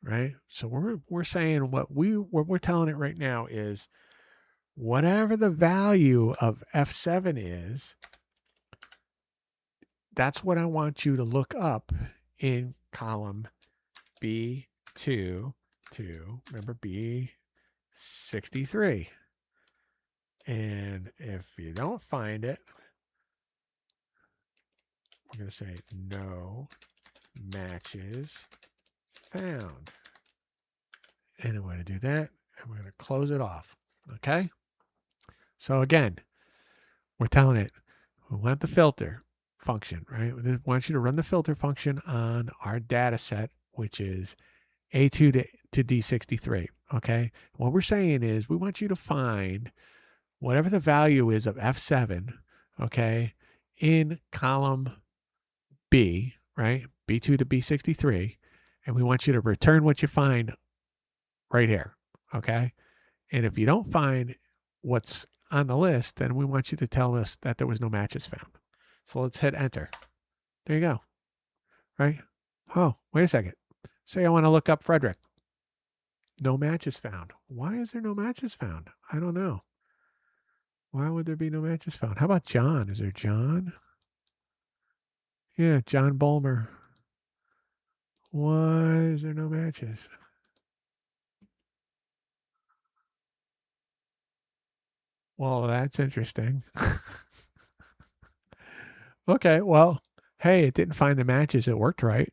right? So we're saying what we're telling it right now is whatever the value of F7 is, that's what I want you to look up in column B2 to, remember, B63. And if you don't find it, we're going to say no matches found. And I'm going to do that. And we're going to close it off. Okay. So again, we're telling it We want the filter function, right? We want you to run the filter function on our data set, which is A2 to D63. Okay. What we're saying is we want you to find whatever the value is of F7, okay, in column B, right? B2 to B63. And we want you to return what you find right here. Okay. And if you don't find what's on the list, then we want you to tell us that there was no matches found. So let's hit enter. There you go. Right? Oh, wait a second. Say I want to look up Frederick. No matches found. Why is there no matches found? I don't know. Why would there be no matches found? How about John? Is there John? Yeah, John Bulmer. Why is there no matches? Well, that's interesting. Okay, well, hey, it didn't find the matches. It worked right.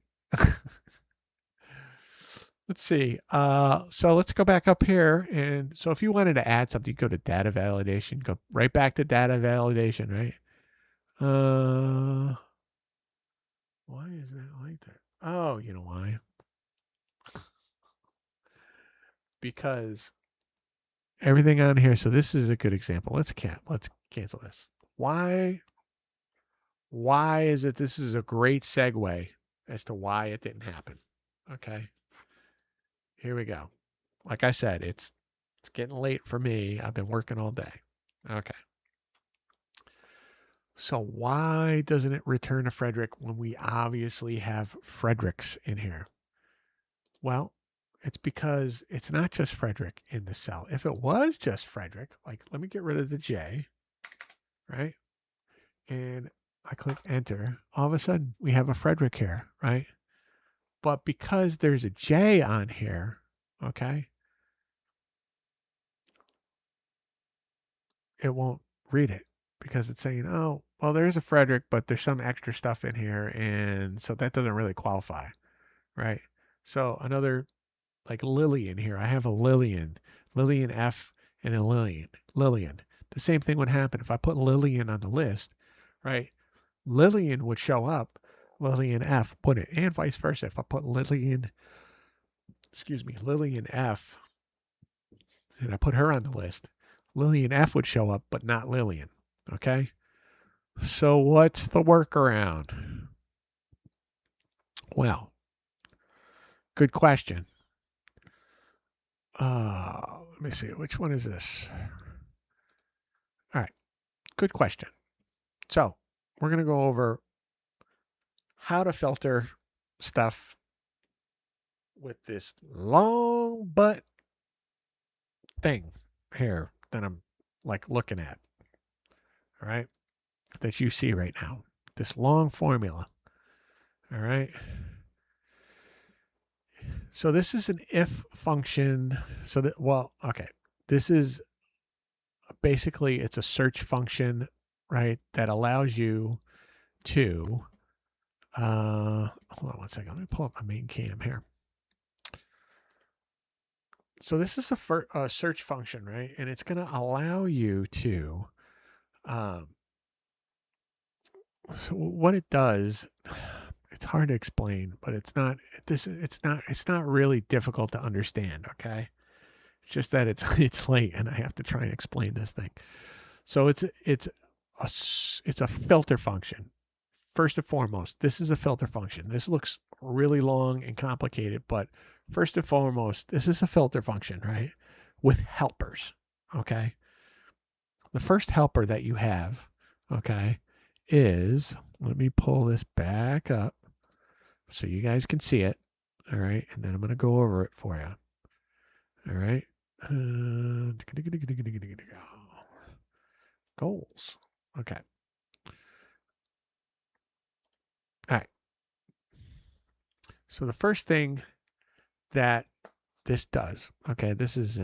Let's see. So let's go back up here. And so if you wanted to add something, go to data validation, go right back to data validation, right? Why is that like that? Oh, you know why? Because everything on here. So this is a good example. Let's cancel this. Why is it? This is a great segue as to why it didn't happen. Okay. Here we go. Like I said, it's getting late for me. I've been working all day. Okay. So why doesn't it return a Frederick when we obviously have Fredericks in here? Well, it's because it's not just Frederick in the cell. If it was just Frederick, like let me get rid of the J, right? And I click enter, all of a sudden we have a Frederick here, right? But because there's a J on here, okay, it won't read it because it's saying, oh, well, there's a Frederick, but there's some extra stuff in here. And so that doesn't really qualify, right? So another like Lillian here, I have a Lillian F and a Lillian. The same thing would happen if I put Lillian on the list, right? Lillian would show up, Lillian F wouldn't, and vice versa. If I put Lillian F, and I put her on the list, Lillian F would show up, but not Lillian. Okay. So what's the workaround? Well, good question. Let me see. Which one is this? All right. Good question. So we're going to go over how to filter stuff with this long butt thing here that I'm like looking at. All right. That you see right now. This long formula. All right. So this is an if function. So that, well, okay. This is basically, it's a search function, right? That allows you to, hold on one second. Let me pull up my main cam here. So this is a search function, right? And it's going to allow you to, so what it does, it's hard to explain, but it's not really difficult to understand. Okay. It's just that it's late and I have to try and explain this thing. So it's a filter function. First and foremost, this is a filter function. This looks really long and complicated, but first and foremost, this is a filter function, right? With helpers. Okay. The first helper that you have, okay, is, let me pull this back up so you guys can see it. All right. And then I'm going to go over it for you. All right. Goals. Okay. All right. So the first thing that this does, okay, this is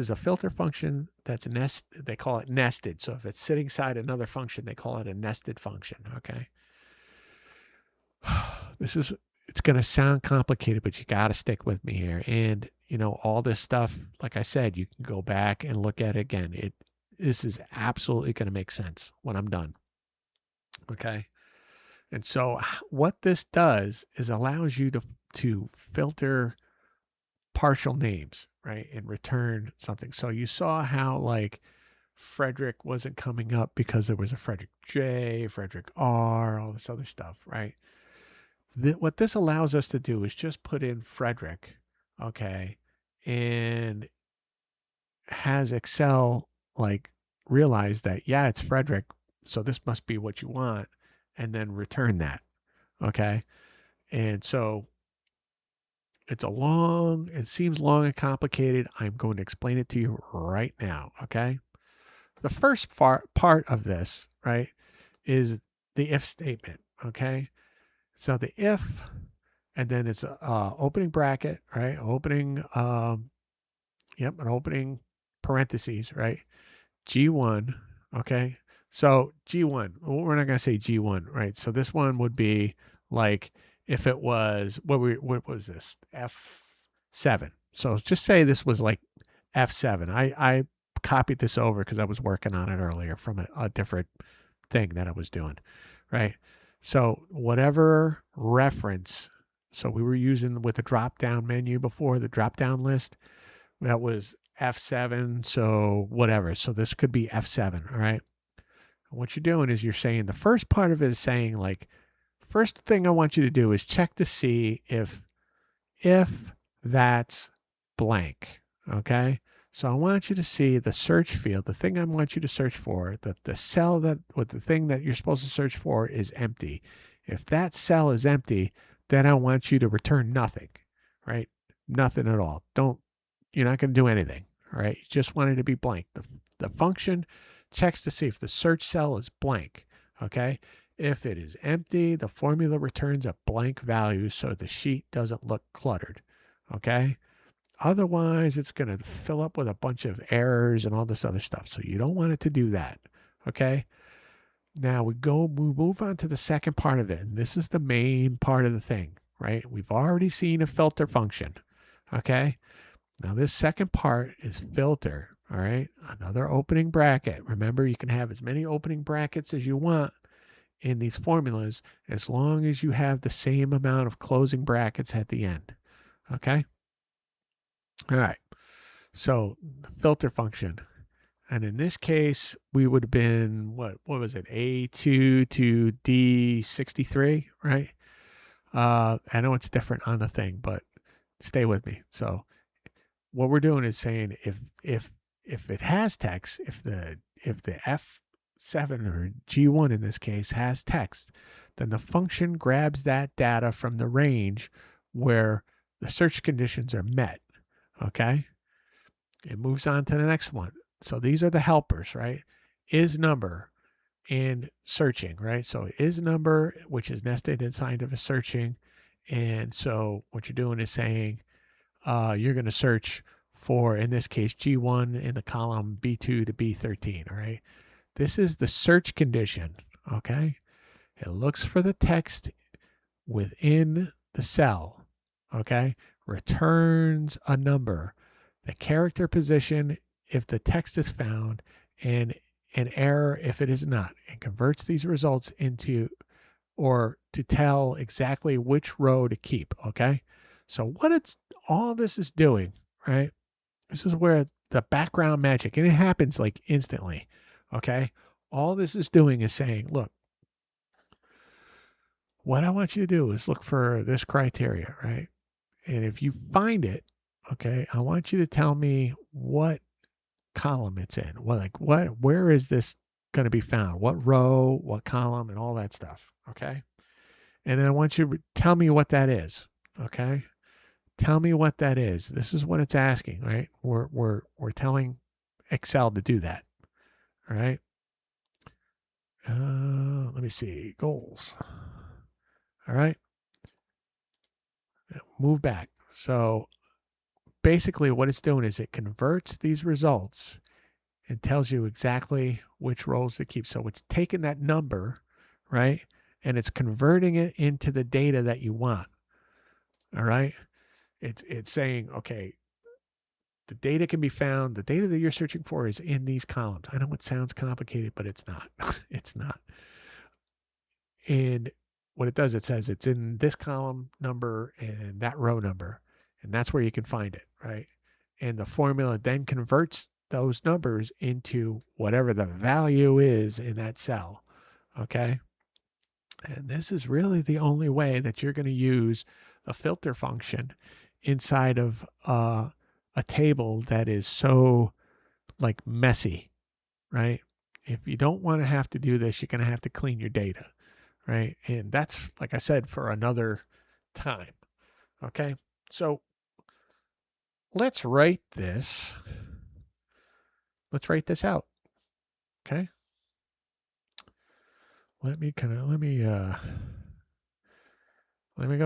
a filter function that's they call it nested. So if it's sitting inside another function, they call it a nested function. Okay. It's going to sound complicated, but you got to stick with me here. And, all this stuff, like I said, you can go back and look at it again. this is absolutely going to make sense when I'm done. Okay. And so what this does is allows you to filter partial names, right? And return something. So you saw how like Frederick wasn't coming up because there was a Frederick J, Frederick R, all this other stuff, right? What this allows us to do is just put in Frederick, okay, and has Excel like realize that, yeah, it's Frederick, so this must be what you want, and then return that, okay? And so it seems long and complicated. I'm going to explain it to you right now, okay? The first part of this, right, is the if statement, okay? So the if, and then it's opening bracket, right? An opening parentheses, right? G1, okay? So G1, well, we're not going to say G1, right? So this one would be like if it was, what was this? F7. So just say this was like F7. I copied this over because I was working on it earlier from a different thing that I was doing, right? So whatever reference, so we were using with the drop down menu before, the drop down list, that was F7. So whatever. So this could be F7. All right. And what you're doing is you're saying the first part of it is saying like, first thing I want you to do is check to see if that's blank. Okay. So I want you to see the search field. The thing I want you to search for, the cell that with the thing that you're supposed to search for is empty. If that cell is empty, then I want you to return nothing, right? Nothing at all. You're not going to do anything. All right. You just want it to be blank. The function checks to see if the search cell is blank. Okay. If it is empty, the formula returns a blank value so the sheet doesn't look cluttered. Okay. Otherwise, it's going to fill up with a bunch of errors and all this other stuff. So you don't want it to do that. Okay. Now we move on to the second part of it. And this is the main part of the thing, right? We've already seen a filter function. Okay. Now this second part is filter. All right. Another opening bracket. Remember, you can have as many opening brackets as you want in these formulas as long as you have the same amount of closing brackets at the end. Okay. All right. So the filter function. And in this case, we would have been, what was it? A2 to D63, right? I know it's different on the thing, but stay with me. So what we're doing is saying if it has text, if the F7 or G1 in this case has text, then the function grabs that data from the range where the search conditions are met. Okay. It moves on to the next one. So these are the helpers, right? Is number and searching, right? So is number, which is nested inside of a searching. And so what you're doing is saying you're going to search for, in this case, G1 in the column B2 to B13, all right? This is the search condition, okay? It looks for the text within the cell, okay? Returns a number, the character position if the text is found, and an error if it is not, and converts these results into or to tell exactly which row to keep, okay? So all this is doing, right? This is where the background magic, and it happens like instantly, okay? All this is doing is saying, look, what I want you to do is look for this criteria, right? And if you find it, okay, I want you to tell me what column it's in. Where is this going to be found? What row, what column, and all that stuff, okay? And then I want you to tell me what that is, okay? Tell me what that is. This is what it's asking, right? We're telling Excel to do that, all right? Let me see, goals. All right. Move back. So basically what it's doing is it converts these results and tells you exactly which rows to keep. So it's taking that number, right? And it's converting it into the data that you want. All right. It's saying, okay, The data can be found. The data that you're searching for is in these columns. I know it sounds complicated, but it's not. It's not. And what it does, it says it's in this column number and that row number, and that's where you can find it, right? And the formula then converts those numbers into whatever the value is in that cell, okay? And this is really the only way that you're going to use a filter function inside of a table that is so like messy, right? If you don't want to have to do this, you're going to have to clean your data, right? And that's, like I said, for another time. Okay. So let's write this. Let's write this out. Okay. Let me go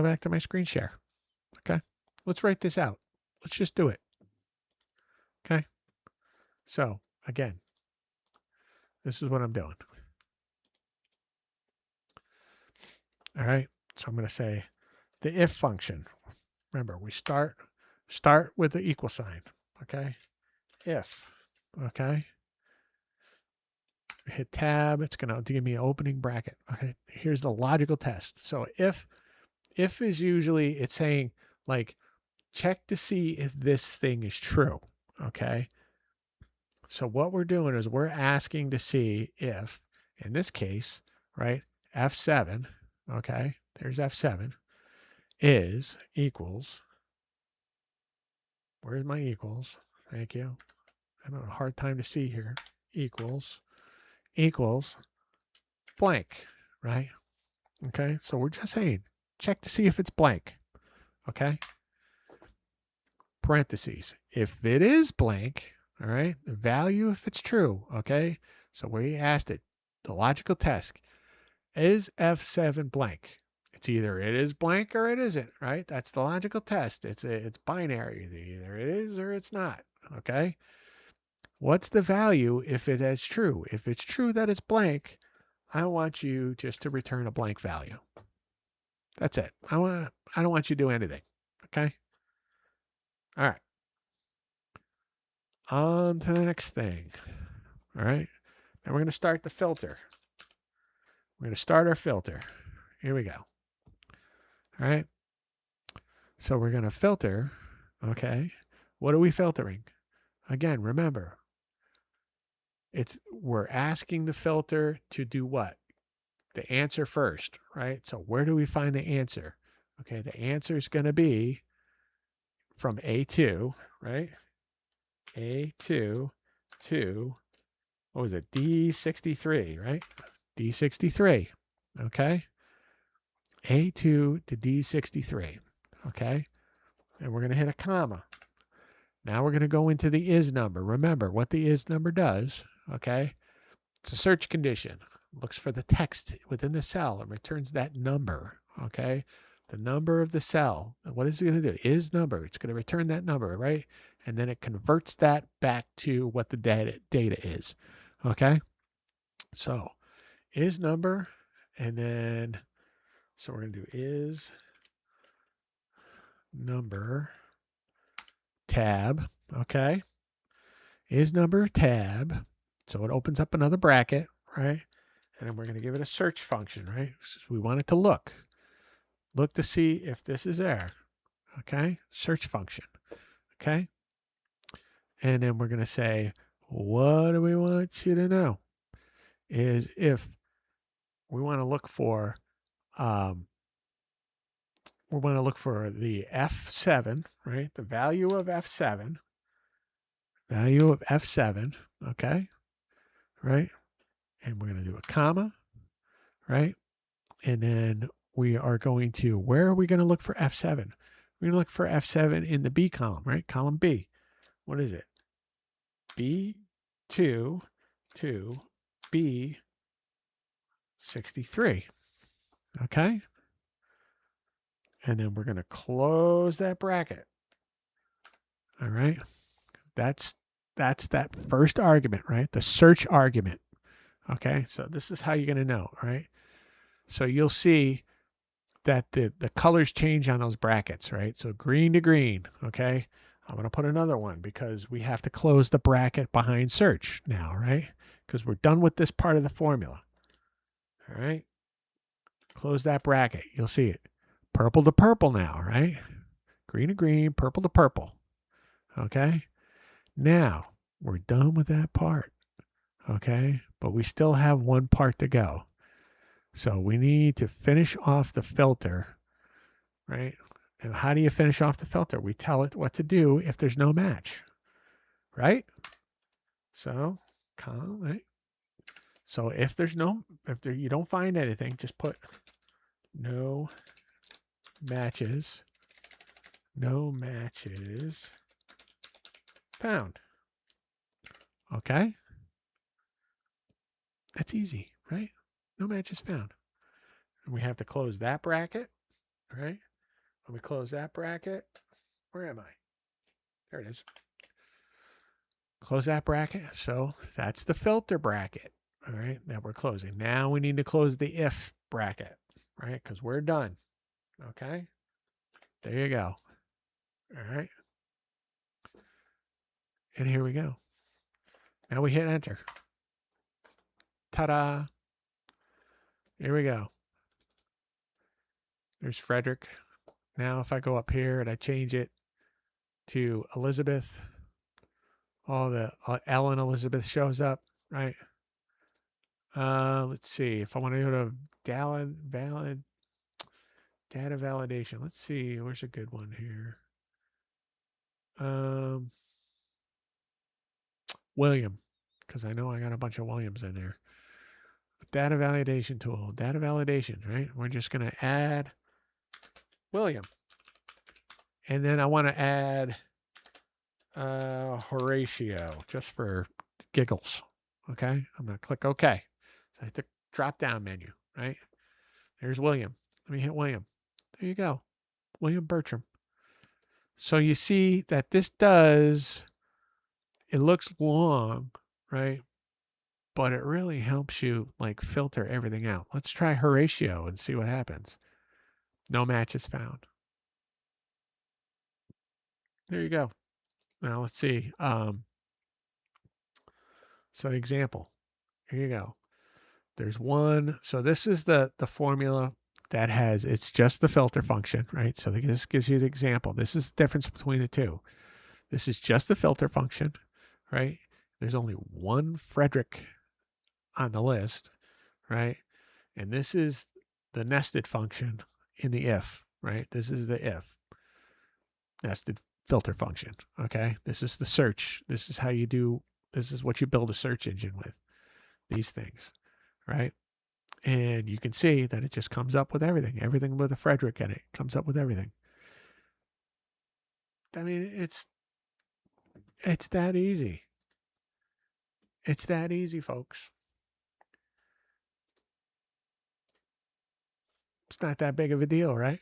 back to my screen share. Okay. Let's write this out. Let's just do it. Okay. So again, this is what I'm doing. All right. So I'm going to say the if function. Remember, we start with the equal sign. Okay. If. Okay. Hit tab. It's going to give me an opening bracket. Okay. Here's the logical test. So if is usually it's saying like, check to see if this thing is true. Okay. So what we're doing is we're asking to see if, in this case, right, F7, okay, there's F7, is equals, where's my equals? Thank you. I'm having a hard time to see here. Equals blank, right? Okay, so we're just saying, check to see if it's blank, okay? Parentheses. If it is blank, all right, the value if it's true, okay? So we asked it, the logical test, is F7 blank? It's either it is blank or it isn't, right? That's the logical test. It's binary. Either it is or it's not, okay? What's the value if it is true? If it's true that it's blank, I want you just to return a blank value. That's it. I don't want you to do anything, okay? All right. On to the next thing. All right. Now we're going to start the filter. We're going to start our filter. Here we go. All right. So we're going to filter. Okay. What are we filtering? Again, remember, we're asking the filter to do what? The answer first, right? So where do we find the answer? Okay. The answer is going to be from A2, right? A2 to, what was it? D63, right? D63. Okay. A2 to D63. Okay. And we're going to hit a comma. Now we're going to go into the is number. Remember what the is number does. Okay. It's a search condition. Looks for the text within the cell and returns that number. Okay. The number of the cell. What is it going to do? Is number. It's going to return that number, right? And then it converts that back to what the data is. Okay. So is number, and then, so we're going to do is number tab. Okay. Is number tab. So it opens up another bracket, right? And then we're going to give it a search function, right? So we want it to look to see if this is there. Okay. Search function. Okay. And then we're going to say, what do we want you to know? Is if we want to look for, the F7, right? The value of F7, okay, right? And we're going to do a comma, right? And then we are going to, where are we going to look for F7? We're going to look for F7 in the B column, right? Column B. What is it? B2 to B63, okay? And then we're going to close that bracket. All right. That's that first argument, right? The search argument. Okay. So this is how you're going to know, right? So you'll see that the colors change on those brackets, right? So green to green. Okay. I'm going to put another one because we have to close the bracket behind search now, right? Because we're done with this part of the formula. All right. Close that bracket. You'll see it. Purple to purple now, right? Green to green, purple to purple. Okay. Now we're done with that part. Okay. But we still have one part to go. So we need to finish off the filter, right? And how do you finish off the filter? We tell it what to do if there's no match, right? So, right? So if you don't find anything, just put no matches found. Okay? That's easy, right? No matches found. And we have to close that bracket, right? When we close that bracket, where am I? There it is. Close that bracket. So that's the filter bracket, all right, that we're closing. Now we need to close the if bracket, right? Because we're done. Okay? There you go. All right. And here we go. Now we hit enter. Ta-da. Here we go. There's Frederick. Now if I go up here and I change it to Elizabeth, all the Ellen Elizabeth shows up, right? Let's see. If I want to go to data validation. Let's see. Where's a good one here? William, because I know I got a bunch of Williams in there. Data validation tool. Data validation, right? We're just going to add William. And then I want to add Horatio just for giggles. Okay. I'm going to click OK. So I hit the drop down menu, right? There's William. Let me hit William. There you go. William Bertram. So you see that this does, it looks long, right? But it really helps you like filter everything out. Let's try Horatio and see what happens. No matches found. There you go. Now let's see. So the example. Here you go. There's one. So this is the formula that has, it's just the filter function, right? So this gives you the example. This is the difference between the two. This is just the filter function, right? There's only one Frederick on the list, right? And this is the nested function in the if, right? This is the if nested filter function. Okay. This is the search. This is how you do, this is what you build a search engine with, these things, right? And you can see that it just comes up with everything with a Frederick in it comes up with everything. I mean, it's that easy. It's that easy, folks. It's not that big of a deal, right?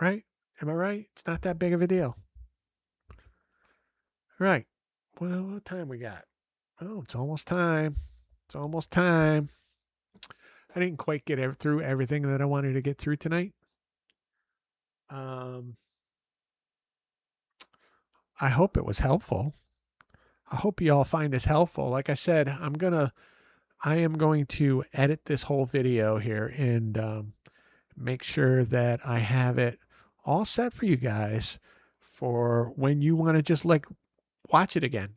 Right? Am I right? It's not that big of a deal. Right. What time we got? Oh, it's almost time. It's almost time. I didn't quite get through everything that I wanted to get through tonight. I hope it was helpful. I hope you all find this helpful. Like I said, I am going to edit this whole video here and make sure that I have it all set for you guys for when you want to just like watch it again.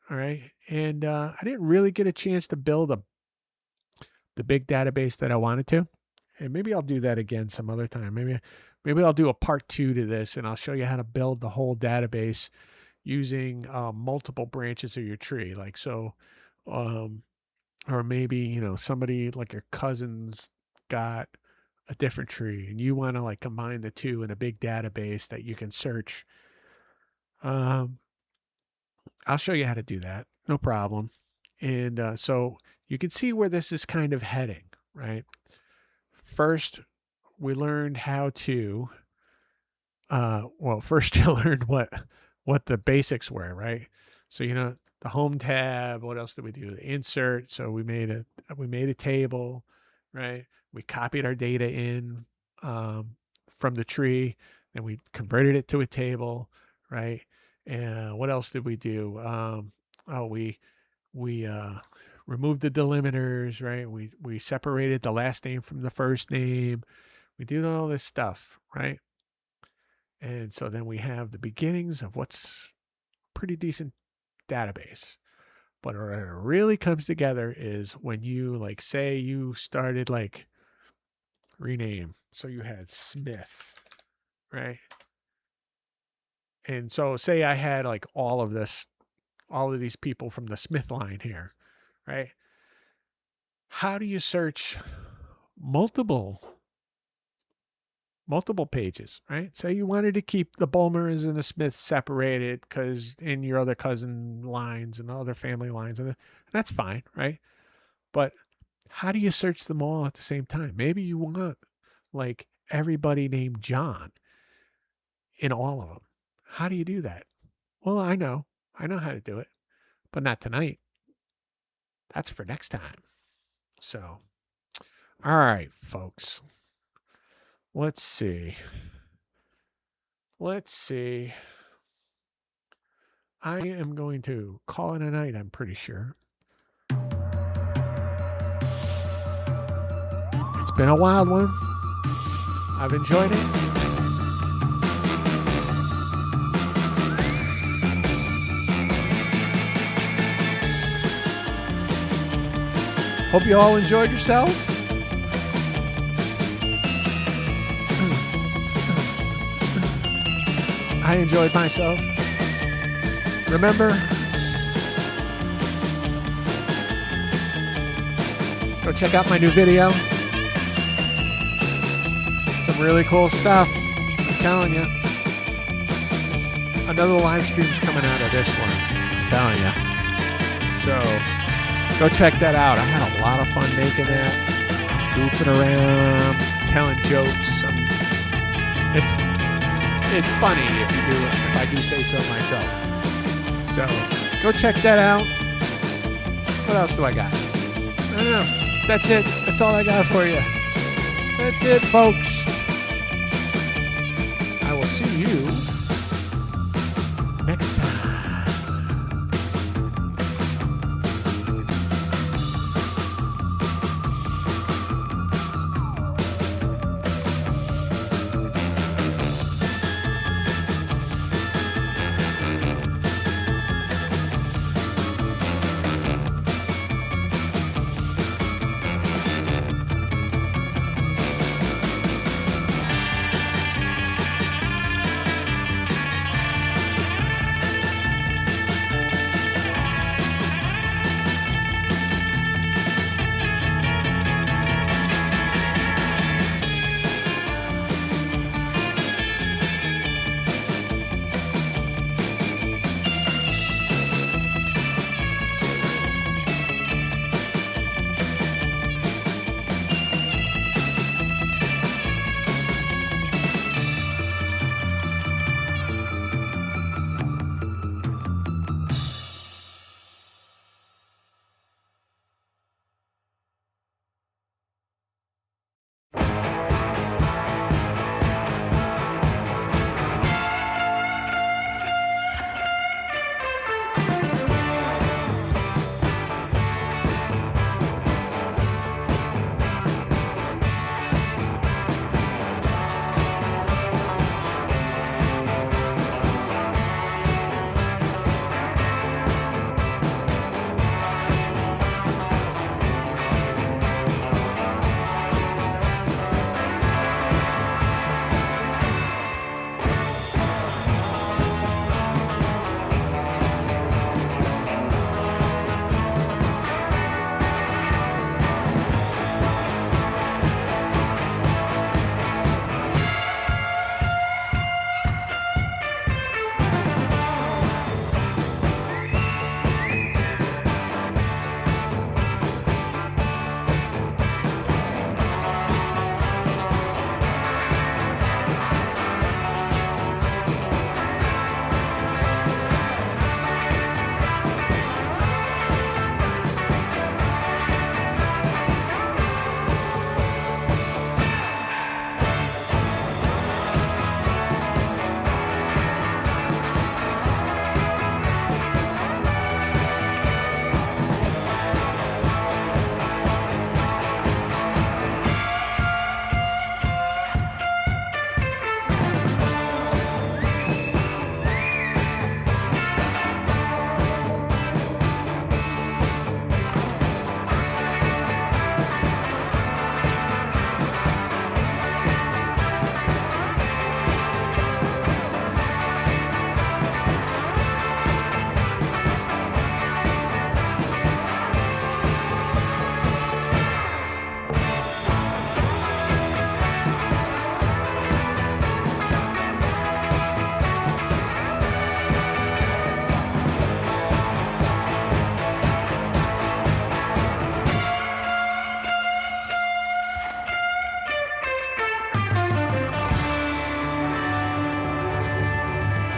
All right. And I didn't really get a chance to build the big database that I wanted to. And maybe I'll do that again some other time. Maybe I'll do a part 2 to this and I'll show you how to build the whole database using multiple branches of your tree. Like so, or maybe, somebody like your cousin's got a different tree and you want to like combine the two in a big database that you can search. I'll show you how to do that. No problem. And so you can see where this is kind of heading, right? First, we learned how to, first you learned what the basics were, right? So, the home tab, what else did we do? The insert. So we made a table, right? We copied our data in from the tree and we converted it to a table, right? What else did we do? We removed the delimiters, right? We separated the last name from the first name. We did all this stuff, right? And so then we have the beginnings of what's pretty decent database. But where it really comes together is when you like say you started like rename. So you had Smith, right? And so say I had like all of these people from the Smith line here, right? How do you search multiple pages, right? Say you wanted to keep the Bulmers and the Smiths separated because in your other cousin lines and other family lines, and that's fine, right? But how do you search them all at the same time? Maybe you want like everybody named John in all of them. How do you do that? Well, I know how to do it, but not tonight. That's for next time. So, all right, folks. Let's see. I am going to call it a night, I'm pretty sure. It's been a wild one. I've enjoyed it. Hope you all enjoyed yourselves. I enjoyed myself. Remember, go check out my new video. Some really cool stuff. I'm telling you. Another live stream's coming out of this one. I'm telling you. So go check that out. I had a lot of fun making that. Goofing around, telling jokes. It's funny if I do say so myself. So go check that out. What else do I got? I don't know. That's it. That's all I got for you. That's it, folks. I will see you